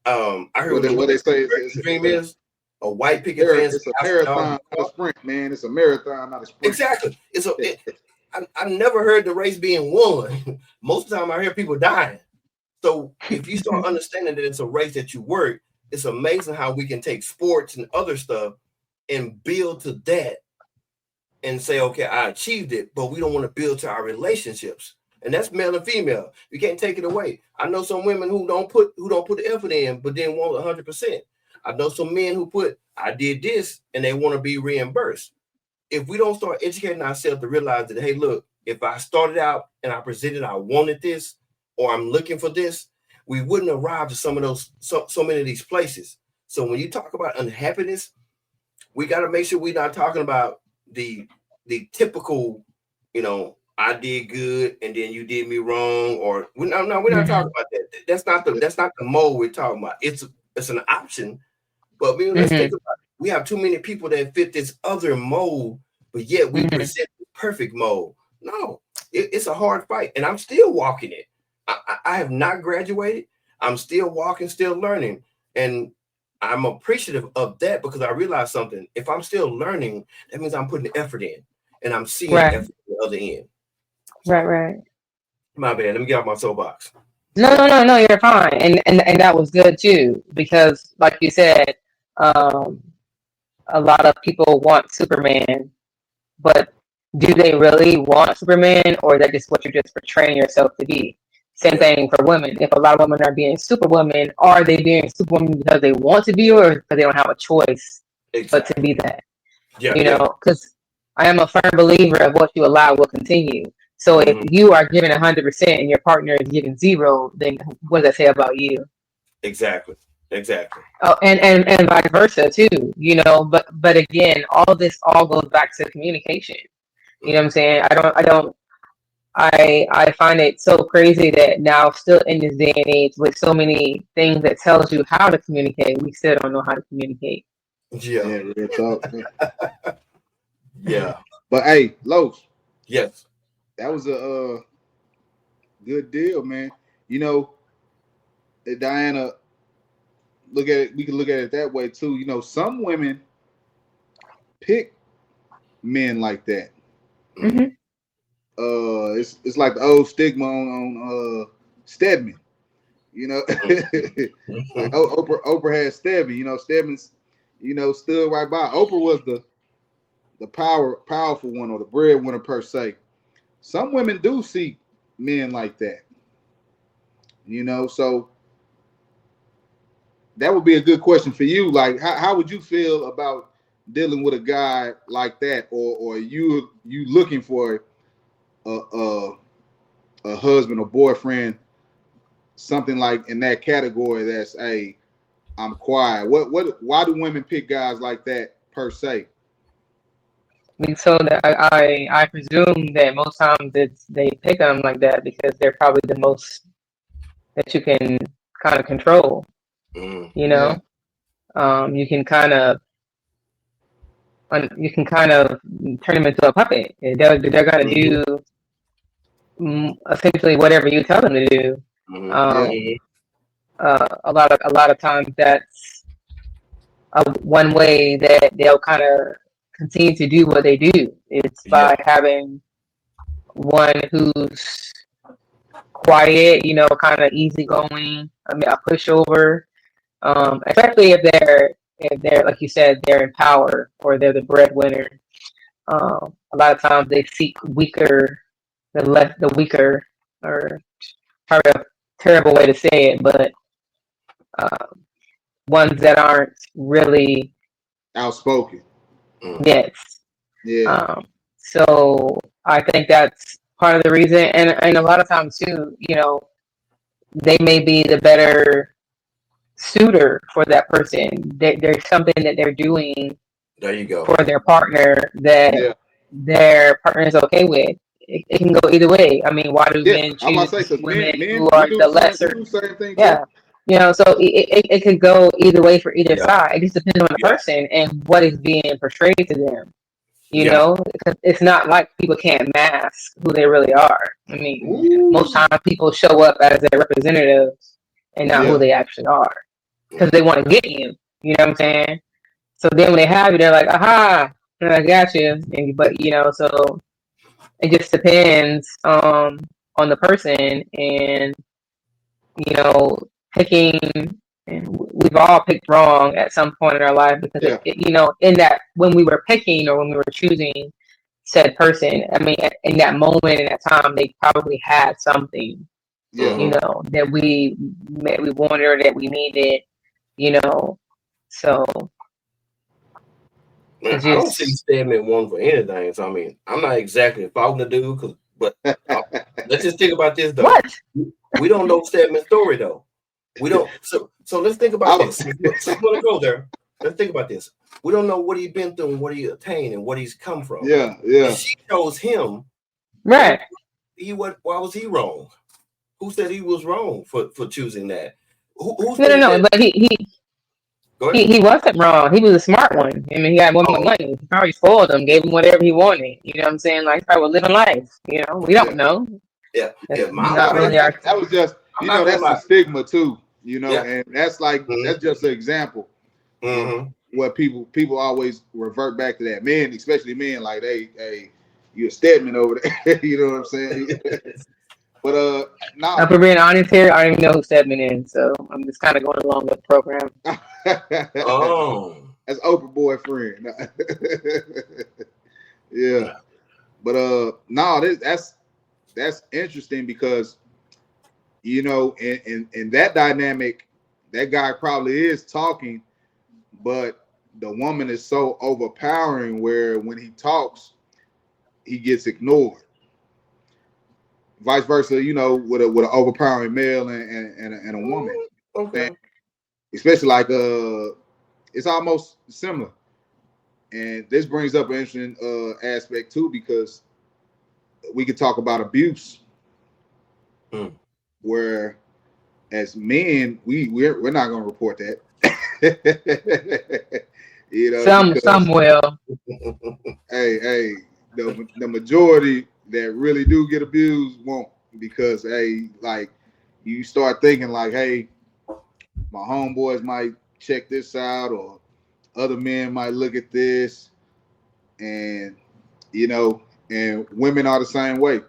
I heard what they say the dream is a white picket fence. It's a marathon, not a sprint, man. It's a marathon, not a sprint. Exactly. I never heard the race being won. Most of the time I hear people dying. So if you start understanding that it's a race that you work, it's amazing how we can take sports and other stuff and build to that and say, okay, I achieved it, but we don't want to build to our relationships. And that's male and female. You can't take it away. I know some women who don't put the effort in, but then want 100%. I know some men who I did this and they want to be reimbursed. If we don't start educating ourselves to realize that, hey, look, if I started out and I presented I wanted this or I'm looking for this, we wouldn't arrive to some of those so many of these places. So when you talk about unhappiness, we got to make sure we're not talking about the typical, I did good and then you did me wrong, or we're not talking about that. That's not the mode we're talking about. It's an option, but let's think about it. We have too many people that fit this other mode, but yet we present the perfect mode. No, it's a hard fight, and I'm still walking it. I have not graduated. I'm still walking, still learning, and I'm appreciative of that because I realize something. If I'm still learning, that means I'm putting effort in, and I'm seeing effort at the other end. So, right. My bad. Let me get off my soapbox. No, you're fine, and that was good too because, like you said, a lot of people want Superman, but do they really want Superman, or is that just what you're just portraying yourself to be? Same thing for women. If a lot of women are being Superwoman, are they being Superwoman because they want to be, or because they don't have a choice but to be that? Because I am a firm believer of what you allow will continue. So if you are giving 100% and your partner is giving 0, then what does that say about you? Exactly. Oh, and vice versa too. But again, all this all goes back to communication. You know what I'm saying? I find it so crazy that now, still in this day and age, with so many things that tells you how to communicate, we still don't know how to communicate. Yeah, real talk. Yeah. But hey, Los. Yes. That was a good deal, man. Diana, we can look at it that way too. Some women pick men like that. It's like the old stigma on Stedman. Like Oprah had Stedman. Stedman's stood right by. Oprah was the powerful one, or the breadwinner per se. Some women do seek men like that. So that would be a good question for you. Like, how would you feel about dealing with a guy like that, or you looking for a husband or boyfriend, something like in that category? That's I'm quiet. Why do women pick guys like that per se? So that I presume that most times they pick them like that because they're probably the most that you can kind of control. You can kind of turn them into a puppet. They're gonna do essentially whatever you tell them to do. A lot of times that's one way that they'll kind of continue to do what they do. It's by having one who's quiet, kind of easygoing, a pushover, especially if they're like you said, they're in power or they're the breadwinner. A lot of times they seek the weaker, or probably a terrible way to say it, but ones that aren't really outspoken. Yes. Yeah. So I think that's part of the reason, and a lot of times too, they may be the better suitor for that person. There's something that they're doing There you go. for their partner that Yeah. their partner is okay with. It can go either way. I mean, why do Yeah. men I'm about choose to say because women men who we are do the the same we lesser? do the same thing too. Yeah. So it could go either way for either Yeah. side. It just depends on the Yeah. person and what is being portrayed to them. Yeah. Because it's not like people can't mask who they really are. I mean, most Ooh. times people show up as their representatives and not who Yeah. they actually are because they want to get you. You know what I'm saying? So then when they have you, they're like, aha, I got you. But, so it just depends on the person and, picking. And we've all picked wrong at some point in our life because, Yeah. in that when we were picking or when we were choosing said person, I mean, in that moment, in that time, they probably had something, Yeah. that we wanted or that we needed, so Man, it's I don't see just, Stedman one for anything. So I mean, I'm not exactly faulting the dude, but let's just think about this though. what? We don't know Stedman's story though. We don't. So let's think about this. So I'm gonna go there. Let's think about this. We don't know what he's been through and what he attained and what he's come from. Yeah. Yeah. And she chose him. Right. Why was he wrong? Who said he was wrong for choosing that? Who No, said that? but Go ahead. he wasn't wrong. He was a smart one. I mean, he had women with money. He probably spoiled them, gave him whatever he wanted. You know what I'm saying? Like, he probably was living life. We don't know. Yeah. That's My not really our. That was just I'm not that's gonna the stigma too. Yeah. And that's like that's just an example. Where people always revert back to that. Men, especially men, like, hey, you're a Stedman over there. You know what I'm saying? But Now, for being honest here, I don't even know who Stedman is, so I'm just kind of going along with the program. Oh. That's Oprah boyfriend. Yeah. But no, that's interesting because in that dynamic, that guy probably is talking, but the woman is so overpowering where when he talks, he gets ignored. Vice versa, with an overpowering male and a woman. Okay. And especially like it's almost similar. And this brings up an interesting aspect too, because we could talk about abuse. Where as men, we're not going to report that. Some will. Hey, the majority that really do get abused won't, because like you start thinking like, hey, my homeboys might check this out, or other men might look at this, and and women are the same way,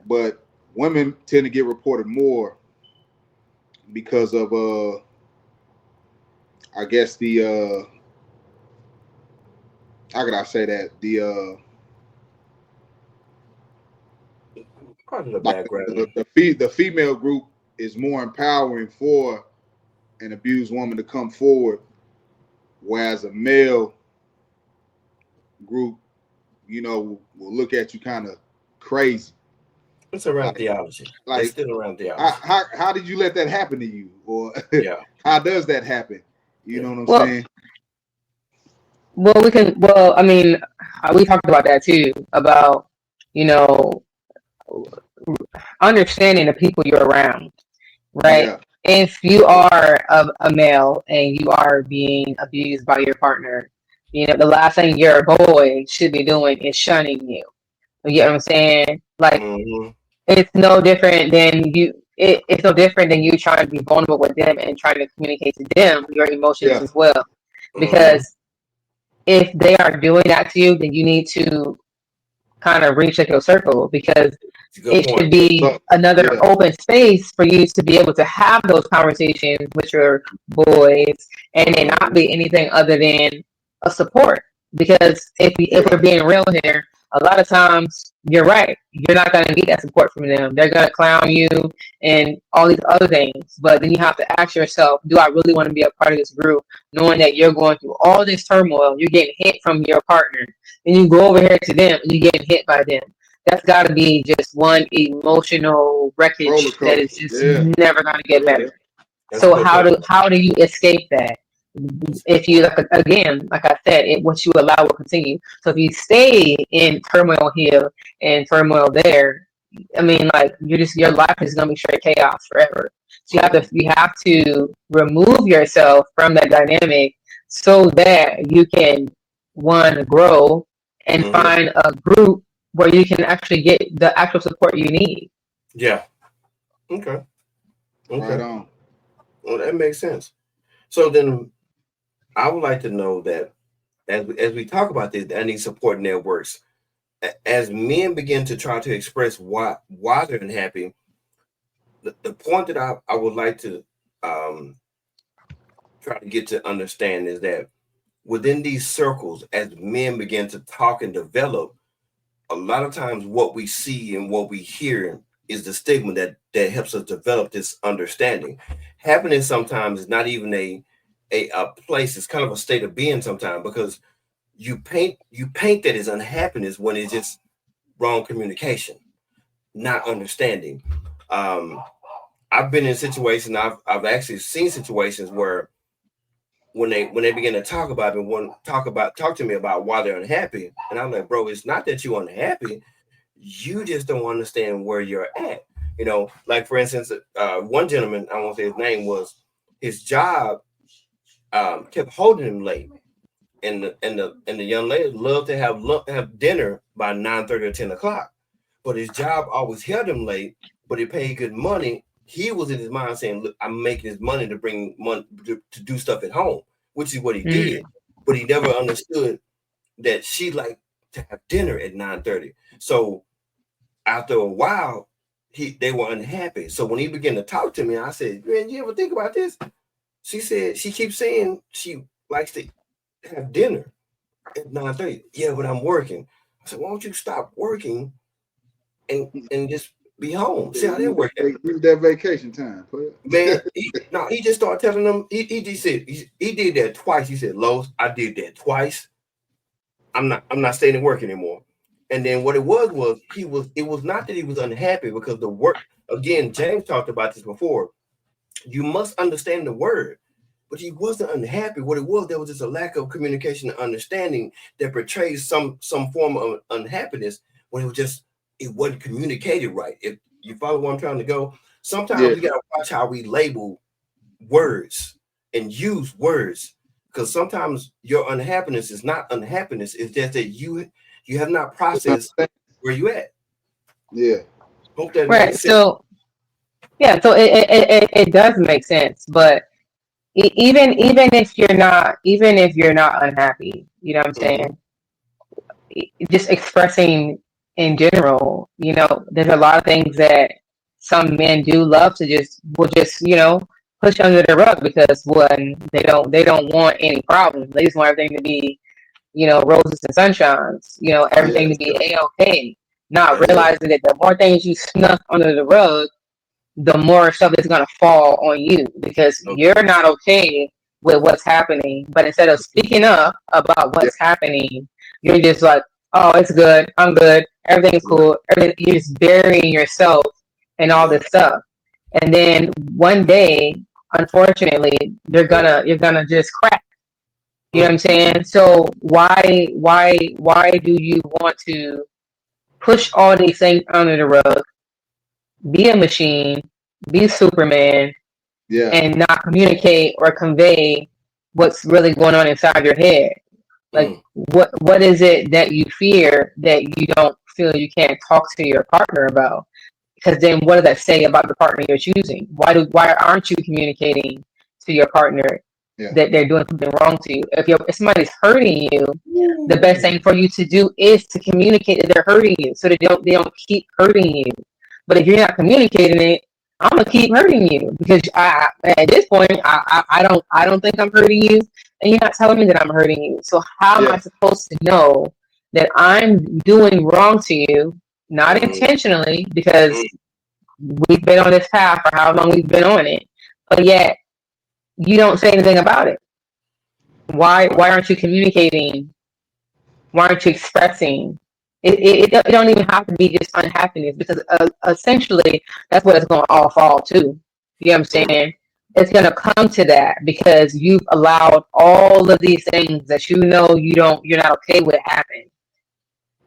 but women tend to get reported more because of I guess the how could I say that, Part of the like background. the female group is more empowering for an abused woman to come forward, whereas a male group, will look at you kind of crazy. It's around theology. It's still around theology. How did you let that happen to you? Or how does that happen? You know what I'm saying? Well, I mean, we talked about that too, about, understanding the people you're around, right? Yeah. If you are a male and you are being abused by your partner, the last thing your boy should be doing is shunning you. You get what I'm saying? Like, it's no different than you. It's no different than you trying to be vulnerable with them and trying to communicate to them your emotions as well. Because if they are doing that to you, then you need to kind of recheck your circle, because it should be another open space for you to be able to have those conversations with your boys, and it not be anything other than a support. Because if we're being real here, a lot of times you're right. You're not going to get that support from them. They're going to clown you and all these other things. But then you have to ask yourself, do I really want to be a part of this group? Knowing that you're going through all this turmoil, you're getting hit from your partner, and you go over here to them and you're getting hit by them. That's got to be just one emotional wreckage that is just never going to get better. So how do you escape that? If you again, like I said, what you allow will continue. So if you stay in turmoil here and turmoil there, I mean, like your life is gonna be straight chaos forever. So you have to remove yourself from that dynamic so that you can one grow and find a group where you can actually get the actual support you need. Yeah. Okay. Right on. Well, that makes sense. So then I would like to know that as we talk about this and these support networks, as men begin to try to express why they're unhappy, the point that I would like to try to get to understand is that within these circles, as men begin to talk and develop, a lot of times what we see and what we hear is the stigma that helps us develop this understanding. Happiness sometimes is not even a place, it's kind of a state of being sometimes, because you paint that as unhappiness when it's just wrong communication, not understanding. I've been in situations, I've actually seen situations where when they begin to talk about it and talk to me about why they're unhappy, and I'm like, bro, it's not that you're unhappy, you just don't understand where you're at. Like for instance, one gentleman, I won't say his name, was his job kept holding him late, and the young lady loved to have dinner by 9:30 or 10 o'clock, but his job always held him late, but he paid good money. He was in his mind saying, look, I'm making this money to bring money to do stuff at home, which is what he did, but he never understood that she liked to have dinner at 9:30. So after a while, they were unhappy. So when he began to talk to me, I said, man, you ever think about this? She said she keeps saying she likes to have dinner at 9:30. Yeah, but I'm working. I said, why don't you stop working and just be home? See how they work. Use that vacation time, man. He just started telling them. He just said he did that twice. He said, Lowe's, I did that twice. I'm not staying at work anymore. And then what it was it was not that he was unhappy because the work, again, James talked about this before. You must understand the word, but he wasn't unhappy. What it was, there was just a lack of communication and understanding that portrays some form of unhappiness when it wasn't communicated right. If you follow where I'm trying to go, sometimes we gotta watch how we label words and use words, because sometimes your unhappiness is not unhappiness. It's just that you have not processed where you at. Yeah. Hope that right. makes sense. So yeah, so it does make sense, but even if you're not unhappy, you know what I'm saying? Just expressing in general, there's a lot of things that some men do love to will just push under the rug, because one, they don't want any problems. They just want everything to be roses and sunshines, everything to be A-okay, not realizing that the more things you snuff under the rug, the more stuff is going to fall on you, because you're not okay with what's happening. But instead of speaking up about what's happening, you're just like, oh, it's good, I'm good, everything's cool. You're just burying yourself in all this stuff. And then one day, unfortunately, you're gonna just crack. You know what I'm saying? So why do you want to push all these things under the rug, be a machine, be Superman, and not communicate or convey what's really going on inside your head? Like, what is it that you fear that you don't feel you can't talk to your partner about? Because then what does that say about the partner you're choosing? Why aren't you communicating to your partner that they're doing something wrong to you? If somebody's hurting you, the best thing for you to do is to communicate that they're hurting you, so that they don't keep hurting you. But if you're not communicating it, I'm gonna keep hurting you, because at this point I don't think I'm hurting you, and you're not telling me that I'm hurting you. So how am I supposed to know that I'm doing wrong to you, not intentionally, because we've been on this path for how long we've been on it, but yet you don't say anything about it. Why aren't you communicating? Why aren't you expressing? It don't even have to be just unhappiness, because essentially that's what it's going to all fall to. You know what I'm saying? It's going to come to that because you've allowed all of these things that you know you're not okay with happen.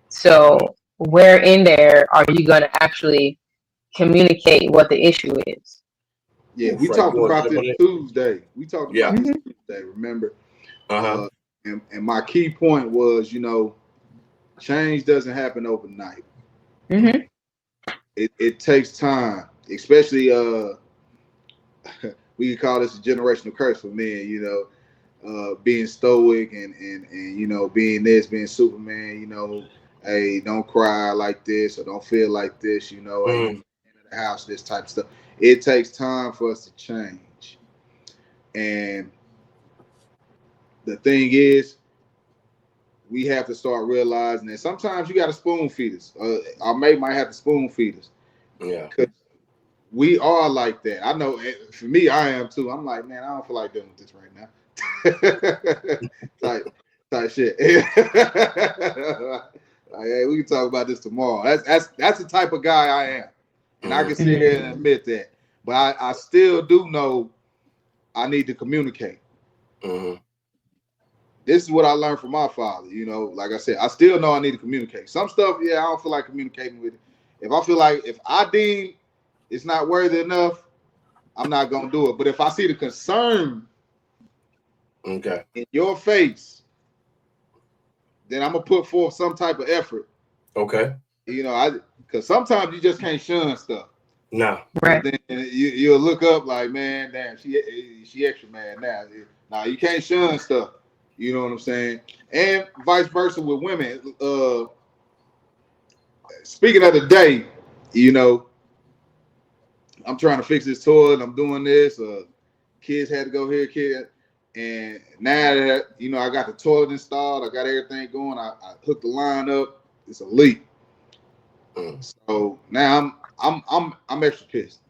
So where in there are you going to actually communicate what the issue is? Yeah, we talked about this Tuesday. Remember? And my key point was, change doesn't happen overnight. It takes time, especially we can call this a generational curse for men, being stoic and being this, being Superman, hey, don't cry like this or don't feel like this, hey, in the house, this type of stuff. It takes time for us to change. And the thing is, we have to start realizing that sometimes you got to spoon feed us. Our mate might have to spoon feed us. Yeah. Because we are like that. I know for me, I am too. I'm like, man, I don't feel like dealing with this right now. type shit. Like, hey, we can talk about this tomorrow. That's the type of guy I am. And I can sit here and admit that. But I still do know I need to communicate. This is what I learned from my father. Like I said, I still know I need to communicate. Some stuff, I don't feel like communicating with it. If I deem it's not worthy enough, I'm not gonna do it. But if I see the concern in your face, then I'm gonna put forth some type of effort. Okay. Because sometimes you just can't shun stuff. No. Right. Then you'll look up like, man, damn, she extra mad now. Nah, you can't shun stuff. You know what I'm saying? And vice versa with women. Speaking of the day, I'm trying to fix this toilet. I'm doing this. Kids had to go here, and now that I got the toilet installed, I got everything going. I hooked the line up. It's a leak. So now I'm extra pissed.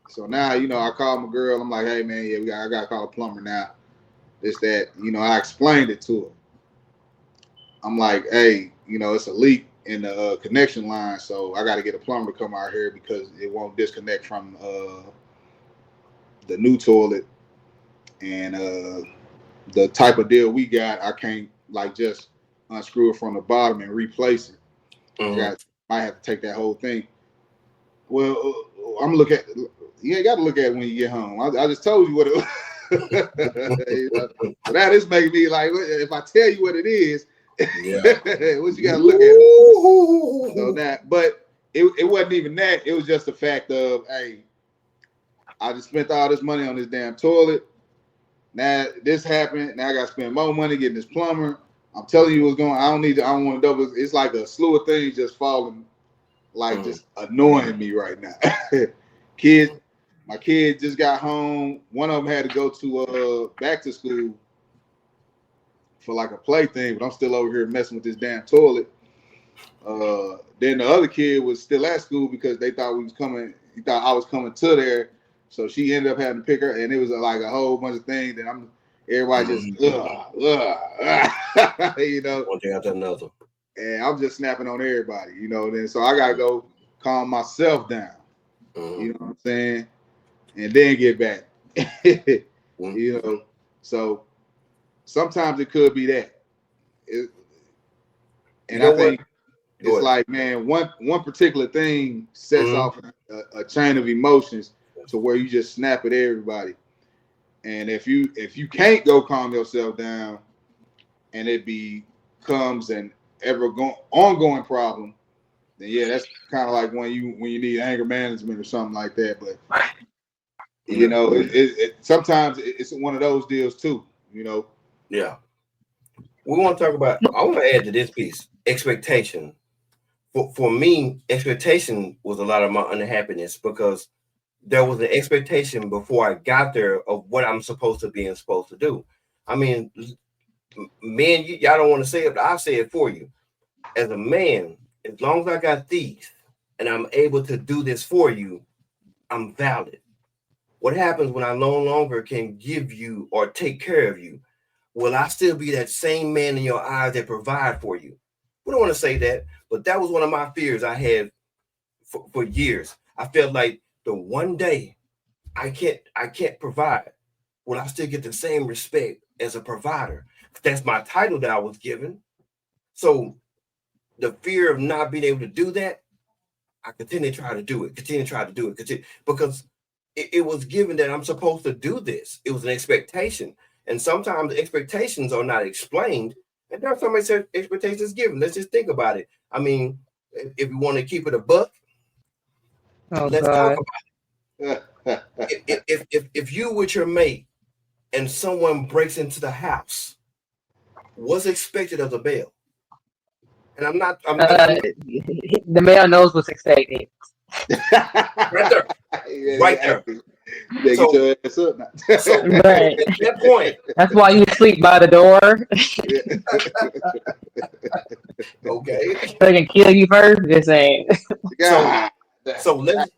So now I call my girl. I'm like, hey man, I gotta call a plumber now. This that I explained it to her. I'm like, hey, it's a leak in the connection line, so I got to get a plumber to come out here because it won't disconnect from the new toilet, and the type of deal we got, I can't just unscrew it from the bottom and replace it. I have to take that whole thing. Well, I'm looking at. You ain't got to look at it when you get home. I just told you what it was. Now this makes me like, if I tell you what it is. What you gotta look at? So that, but it wasn't even that. It was just the fact of, hey, I just spent all this money on this damn toilet. Now this happened. Now I gotta spend more money getting this plumber. I'm telling you what's going on. I don't want to double. It's like a slew of things just falling, just annoying me right now. My kid just got home. One of them had to go to back to school for like a play thing, but I'm still over here messing with this damn toilet. Then the other kid was still at school because they thought we was coming. He thought I was coming to there, so she ended up having to pick her, and it was like a whole bunch of things. And everybody just one thing after another, and I'm just snapping on everybody, Then so I gotta go calm myself down, you know what I'm saying, and then get back, So sometimes it could be that. And I think it's like, man, one particular thing sets off a chain of emotions to where you just snap at everybody. And if you can't go calm yourself down and it becomes an ongoing problem, then that's kind of like when you need anger management or something like that. But sometimes it's one of those deals too. Yeah. We want to talk about. I want to add to this piece expectation. For me, expectation was a lot of my unhappiness because there was an expectation before I got there of what I'm supposed to be and supposed to do. I mean, men, y'all don't want to say it, but I'll say it for you. as a man, as long as I got these and I'm able to do this for you, I'm valid. What happens when I no longer can give you or take care of you? Will I still be that same man in your eyes that provide for you? We don't want to say that, but that was one of my fears I had for years. I felt like the one day I can't provide, will I still get the same respect as a provider? That's my title that I was given. So the fear of not being able to do that, I continue to try to do it, continue to try to do it, continue, because it was given that I'm supposed to do this. It was an expectation. And sometimes expectations are not explained. And there are some expectations given. Let's just think about it. I mean, if you want to keep it a buck, Oh let's talk God. about it. If you with your mate and someone breaks into the house, what's expected of the bail? And I'm not, I'm The male knows what's expected. right there, right there. You better get So, your ass up now. so Right. at that point, That's why you sleep by the door. okay. They can kill you first. Just saying. So, God. so let's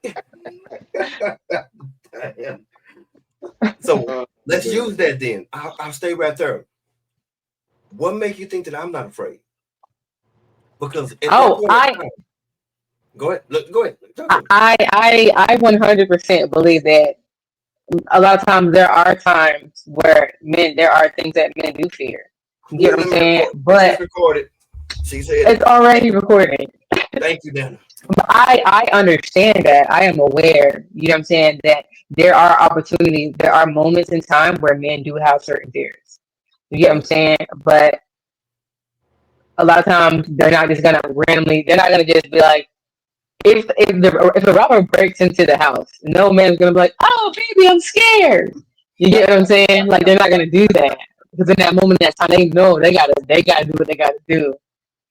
so Oh, let's man. use that then. I'll stay right there. What makes you think that I'm not afraid? Because at that Oh, point in time, go ahead. Look, go ahead. Talk to me. I 100% believe that a lot of times there are times where there are things that men do fear. You get Ooh, what I'm let me saying? record. This is But recorded. She said it's it. already recorded. Thank you, Dana. But I understand that. I am aware, you know what I'm saying, that there are opportunities, there are moments in time where men do have certain fears. You get what I'm Yes. saying? But a lot of times they're not just gonna randomly, they're not gonna just be like, if a robber breaks into the house, no man's gonna be like, "Oh, baby, I'm scared." You get what I'm saying? Like they're not gonna do that because in that moment, that time, they know they gotta do what they gotta do.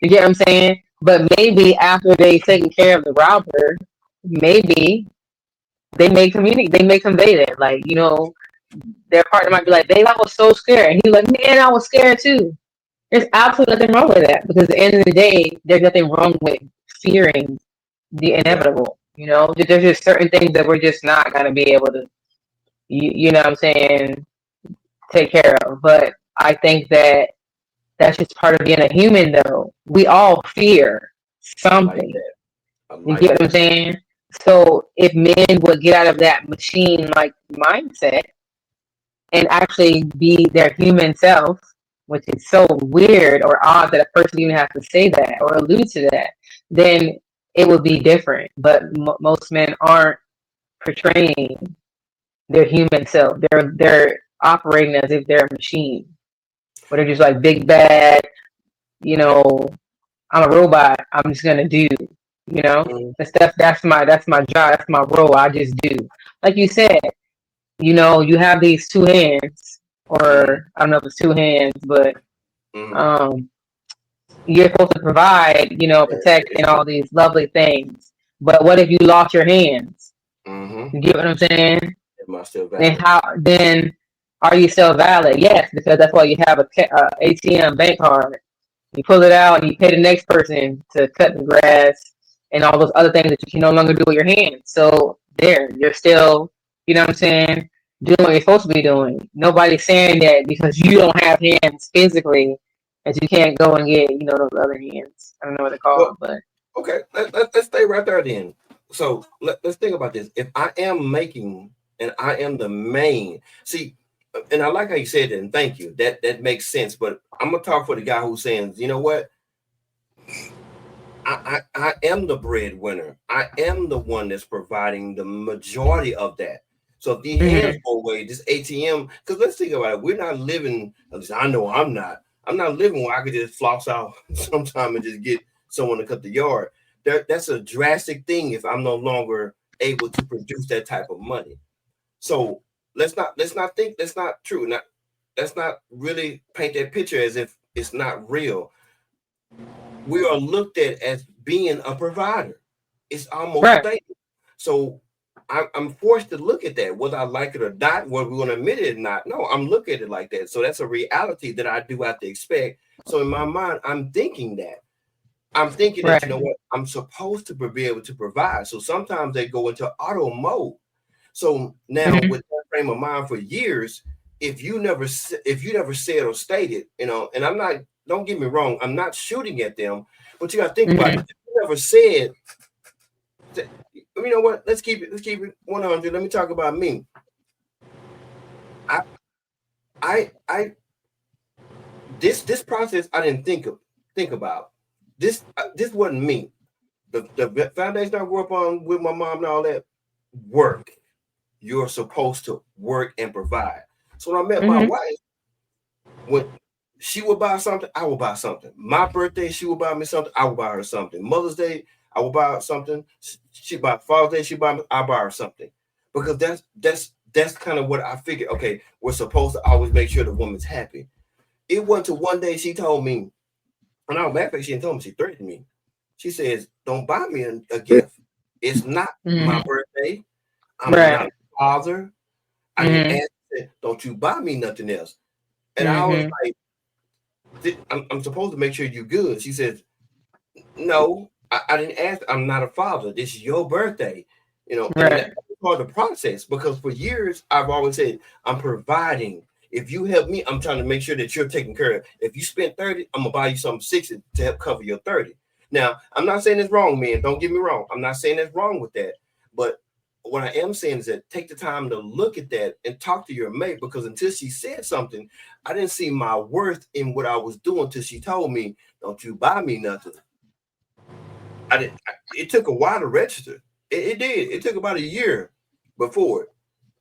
You get what I'm saying? But maybe after they've taken care of the robber, maybe they may convey that, like, their partner might be like, "Babe, I was so scared," and he's like, "Man, I was scared too." There's absolutely nothing wrong with that because at the end of the day, there's nothing wrong with fearing the Yeah. inevitable. There's just certain things that we're just not gonna be able to, you know what I'm saying, take care of. But I think that that's just part of being a human, though. We all fear I like something. that. I You like get what I'm that. saying? So if men would get out of that machine like mindset and actually be their human self, which is so weird or odd that a person even has to say that or allude to that, then it would be different. But most men aren't portraying their human self. They're operating as if they're a machine, or they're just like big bad. You know, I'm a robot. I'm just gonna do. You know, Mm, that's my job. That's my role. I just do. Like you said, you have these two hands, mm, or I don't know if it's two hands, but mm. um, you're supposed to provide, protect, and all these lovely things. But what if you lost your hands? Mm-hmm. You get what I'm saying? Am I still Then valid? how? Then are you still valid? Yes, because that's why you have a ATM bank card. You pull it out and you pay the next person to cut the grass and all those other things that you can no longer do with your hands. So there, you're still, what I'm saying, doing what you're supposed to be doing. Nobody's saying that because you don't have hands physically that you can't go and get, those other hands. I don't know what they're Well, called, but okay. Let's stay right there then. So let's think about this. If I am making and I am the main, see, and I like how you said that, and thank you. That makes sense. But I'm gonna talk for the guy who's saying, you know what? I am the breadwinner. I am the one that's providing the majority of that. So if the hands mm-hmm. go away, this ATM, because let's think about it. We're not living, at least I know I'm not. I'm not living where I could just floss out sometime and just get someone to cut the yard. That's a drastic thing if I'm no longer able to produce that type of money. So let's not true. Let's not really paint that picture as if it's not real. We are looked at as being a provider. It's almost Right, stated. So I'm forced to look at that, whether I like it or not, whether we want to admit it or not. No, I'm looking at it like that. So that's a reality that I do have to expect. So in my mind, I'm thinking that. I'm thinking that, you know Right. what, I'm supposed to be able to provide. So sometimes they go into auto mode. So now Mhm. with that frame of mind for years, if you never said or stated, you know, and I'm not, don't get me wrong, I'm not shooting at them, but you got to think about it. Mhm. If you never said, you know what, let's keep it 100. Let me talk about me. I I this process I didn't think about. This wasn't me. The foundation I grew up on with my mom and all that, work. You're supposed to work and provide. So when I met my Mhm. wife, when she would buy something, I would buy something. My birthday, she would buy me something, I would buy her something. Mother's Day, I would buy her something. She buy Father's Day, she buy me, I buy her something. Because that's kind of what I figured. Okay, we're supposed to always make sure the woman's happy. It wasn't until one day she told me, and I was mad at she didn't tell me, she threatened me. She says, "Don't buy me a gift. It's not my Mhm. birthday. I'm not Right. a father. I didn't Mhm. ask her, don't you buy me nothing else." And I was Mhm. like, I'm supposed to make sure you're good. She says, "No, I didn't ask. I'm not a father. This is your birthday." You know, and Right. that's part of the process because for years I've always said, I'm providing. If you help me, I'm trying to make sure that you're taken care of. If you spend 30, I'm gonna buy you something 60 to help cover your 30. Now, I'm not saying it's wrong, man. Don't get me wrong. I'm not saying it's wrong with that. But what I am saying is that take the time to look at that and talk to your mate because until she said something, I didn't see my worth in what I was doing till she told me, don't you buy me nothing. I didn't. It took a while to register. It did. It took about a year before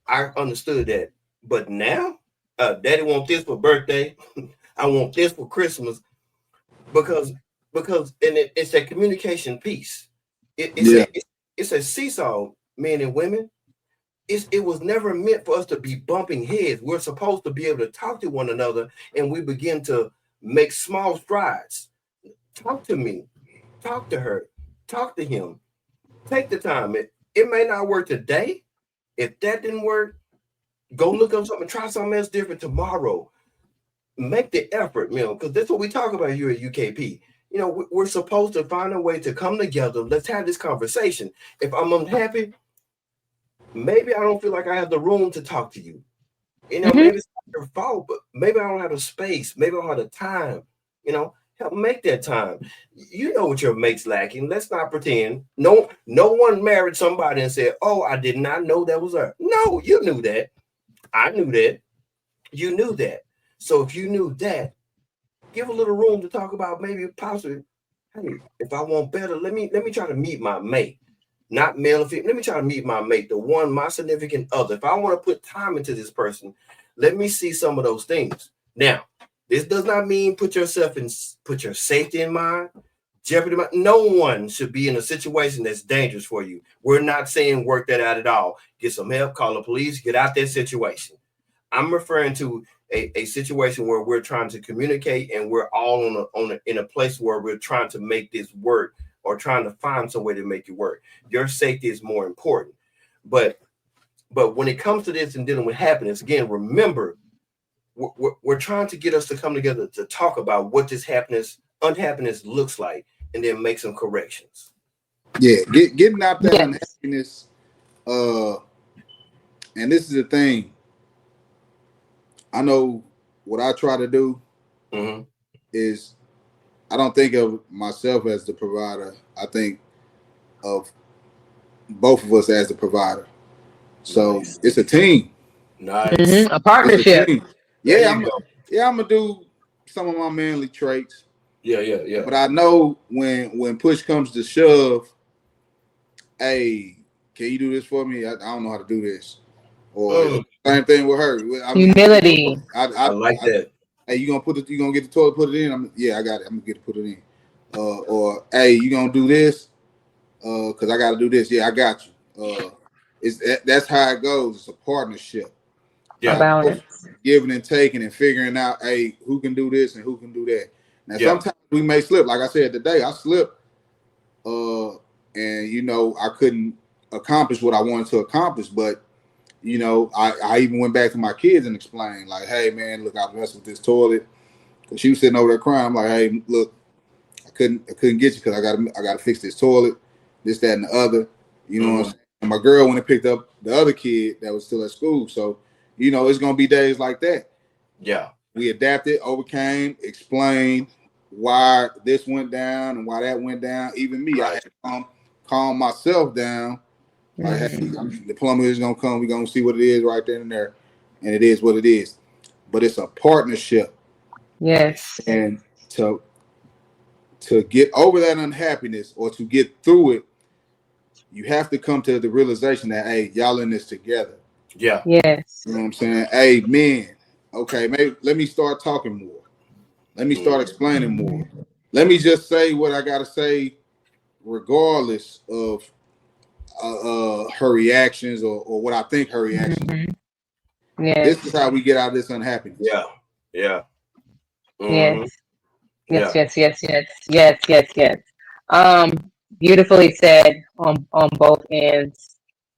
I understood that. But now, Daddy want this for birthday. I want this for Christmas because it's a communication piece. It, it's Yeah, a it's, it's a seesaw, men and women. It was never meant for us to be bumping heads. We're supposed to be able to talk to one another, and we begin to make small strides. Talk to me. Talk to her. Talk to him. Take the time. It may not work today. If that didn't work, go look up something, try something else different tomorrow. Make the effort, because that's what we talk about here at UKP. We're supposed to find a way to come together. Let's have this conversation. If I'm unhappy, maybe I don't feel like I have the room to talk to you. Mhm. Maybe it's not your fault, but maybe I don't have the space. Maybe I don't have the time. Help make that time. You know what your mate's lacking. Let's not pretend. No one married somebody and said, "Oh, I did not know that was her." No, you knew that. I knew that. You knew that. So if you knew that, give a little room to talk about maybe possibly, hey, if I want better, let me try to meet my mate. Not male or female. Let me try to meet my mate, the one, my significant other. If I want to put time into this person, let me see some of those things. Now, this does not mean put your safety in mind, jeopardy. No one should be in a situation that's dangerous for you. We're not saying work that out at all. Get some help, call the police, get out that situation. I'm referring to a situation where we're trying to communicate and we're all in a place where we're trying to make this work or trying to find some way to make it work. Your safety is more important. But when it comes to this and dealing with happiness, again, remember we're trying to get us to come together to talk about what this unhappiness looks like, and then make some corrections. yeah. Getting out that Yes. unhappiness. And this is the thing. I know what I try to do Mm-hmm. is I don't think of myself as the provider. I think of both of us as the provider. So Nice, it's a team. nice. Mhm. A It's a partnership. team. There Yeah, you go. I'm gonna do some of my manly traits, Yeah, yeah, yeah, but I know when push comes to shove, hey, can you do this for me? I don't know how to do this. Or mm, same thing with her. Humility. I like that. Hey, you gonna get the toilet, put it in. Yeah, I got it. I'm gonna get it, put it in. Or hey, you gonna do this? Cause I got to do this. Yeah, I got you. That's how it goes. It's a partnership. A Yeah, Both balance. giving and taking and figuring out, hey, who can do this and who can do that. Now, yeah, sometimes we may slip. Like I said today, I slipped, and I couldn't accomplish what I wanted to accomplish. But I even went back to my kids and explained, like, hey, man, look, I messed with this toilet. Cause she was sitting over there crying. I'm like, hey, look, I couldn't get you because I gotta fix this toilet, this, that, and the other. You know what I'm saying? And my girl went and picked up the other kid that was still at school. So, it's gonna be days like that. Yeah. We adapted, overcame, explained why this went down and why that went down. Even me, I had to calm myself down. Like, hey, the plumber is gonna come. We're gonna see what it is right then and there, and it is what it is. But it's a partnership. Yes. And to get over that unhappiness or to get through it, you have to come to the realization that, hey, y'all in this together. Yeah. Yes. You know what I'm saying? Hey, men, okay, maybe let me start talking more. Let me start explaining more. Let me just say what I gotta say, regardless of her reactions or what I think her reaction is. Yes. This is how we get out of this unhappiness. Yeah. Yeah. Yes. Yes. Beautifully said on both ends.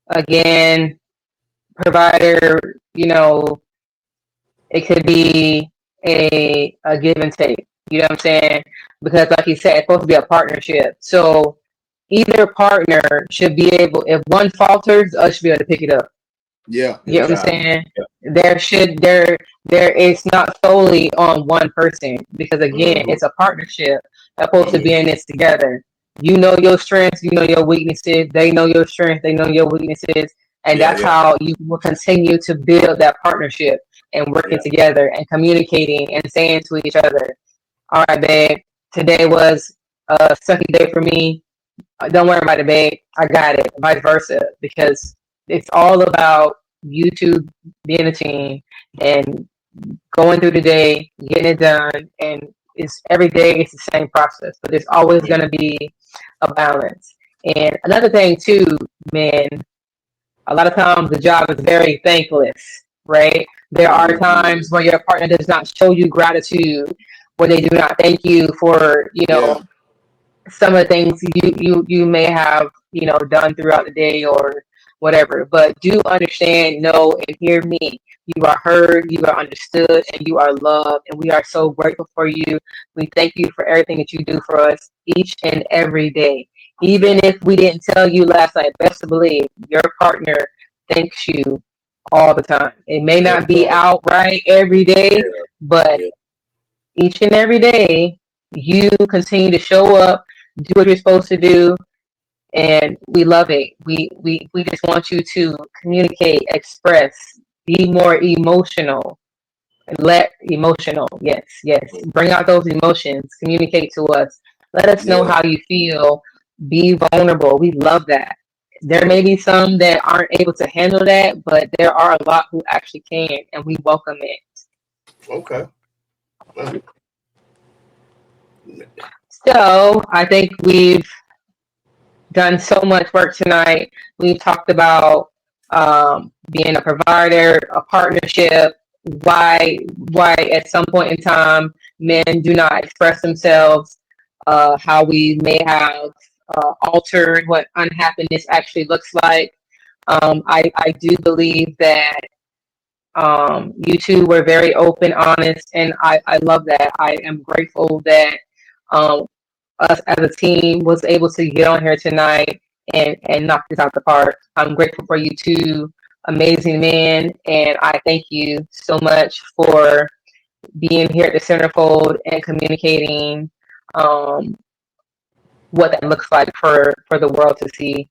Again, provider, it could be a give and take. You know what I'm saying? Because like you said, it's supposed to be a partnership. So either partner should be able, if one falters, the other should be able to pick it up. Yeah. You know what I'm saying? Yeah. There is not solely on one person, because again, it's a partnership that's supposed to be in this together. You know your strengths, you know your weaknesses, they know your strengths, they know your weaknesses, and that's how you will continue to build that partnership and working together and communicating and saying to each other, all right, babe, today was a sucky day for me. Don't worry about it, babe. I got it. Vice versa, because it's all about you two being a team and going through the day, getting it done, and it's every day it's the same process. But there's always going to be a balance. And another thing too, man, a lot of times the job is very thankless, right? There are times where your partner does not show you gratitude, where they do not thank you for, some of the things you may have, done throughout the day or whatever. But do understand, know, and hear me. You are heard, you are understood, and you are loved. And we are so grateful for you. We thank you for everything that you do for us each and every day. Even if we didn't tell you last night, best to believe your partner thanks you all the time. It may not be outright every day, but each and every day, you continue to show up, do what you're supposed to do, and we love it. We just want you to communicate, express, be more emotional, yes, bring out those emotions, communicate to us, let us know how you feel, be vulnerable. We love that. There may be some that aren't able to handle that, but there are a lot who actually can, and we welcome it. Okay. So I think we've done so much work tonight. We've talked about being a provider, a partnership, why at some point in time men do not express themselves, how we may have altered what unhappiness actually looks like. I do believe that you two were very open, honest, and I love that. I am grateful that us as a team was able to get on here tonight and knock this out the park. I'm grateful for you two amazing men, and I thank you so much for being here at the Centerfold and communicating what that looks like for the world to see.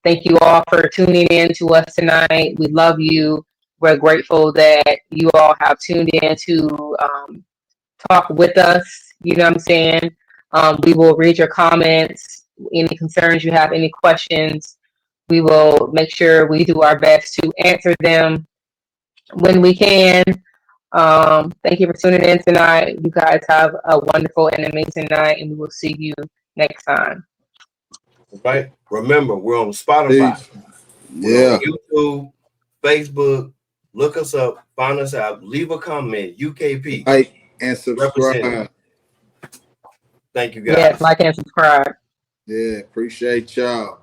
Thank you all for tuning in to us tonight. We love you. We're grateful that you all have tuned in to talk with us. You know what I'm saying? We will read your comments, any concerns you have, any questions. We will make sure we do our best to answer them when we can. Thank you for tuning in tonight. You guys have a wonderful and amazing night, and we will see you next time. Right. Remember, we're on Spotify. We're on YouTube, Facebook. Look us up, find us out, leave a comment, UKP. Like and subscribe. Thank you guys. Yes, like and subscribe. Yeah, appreciate y'all.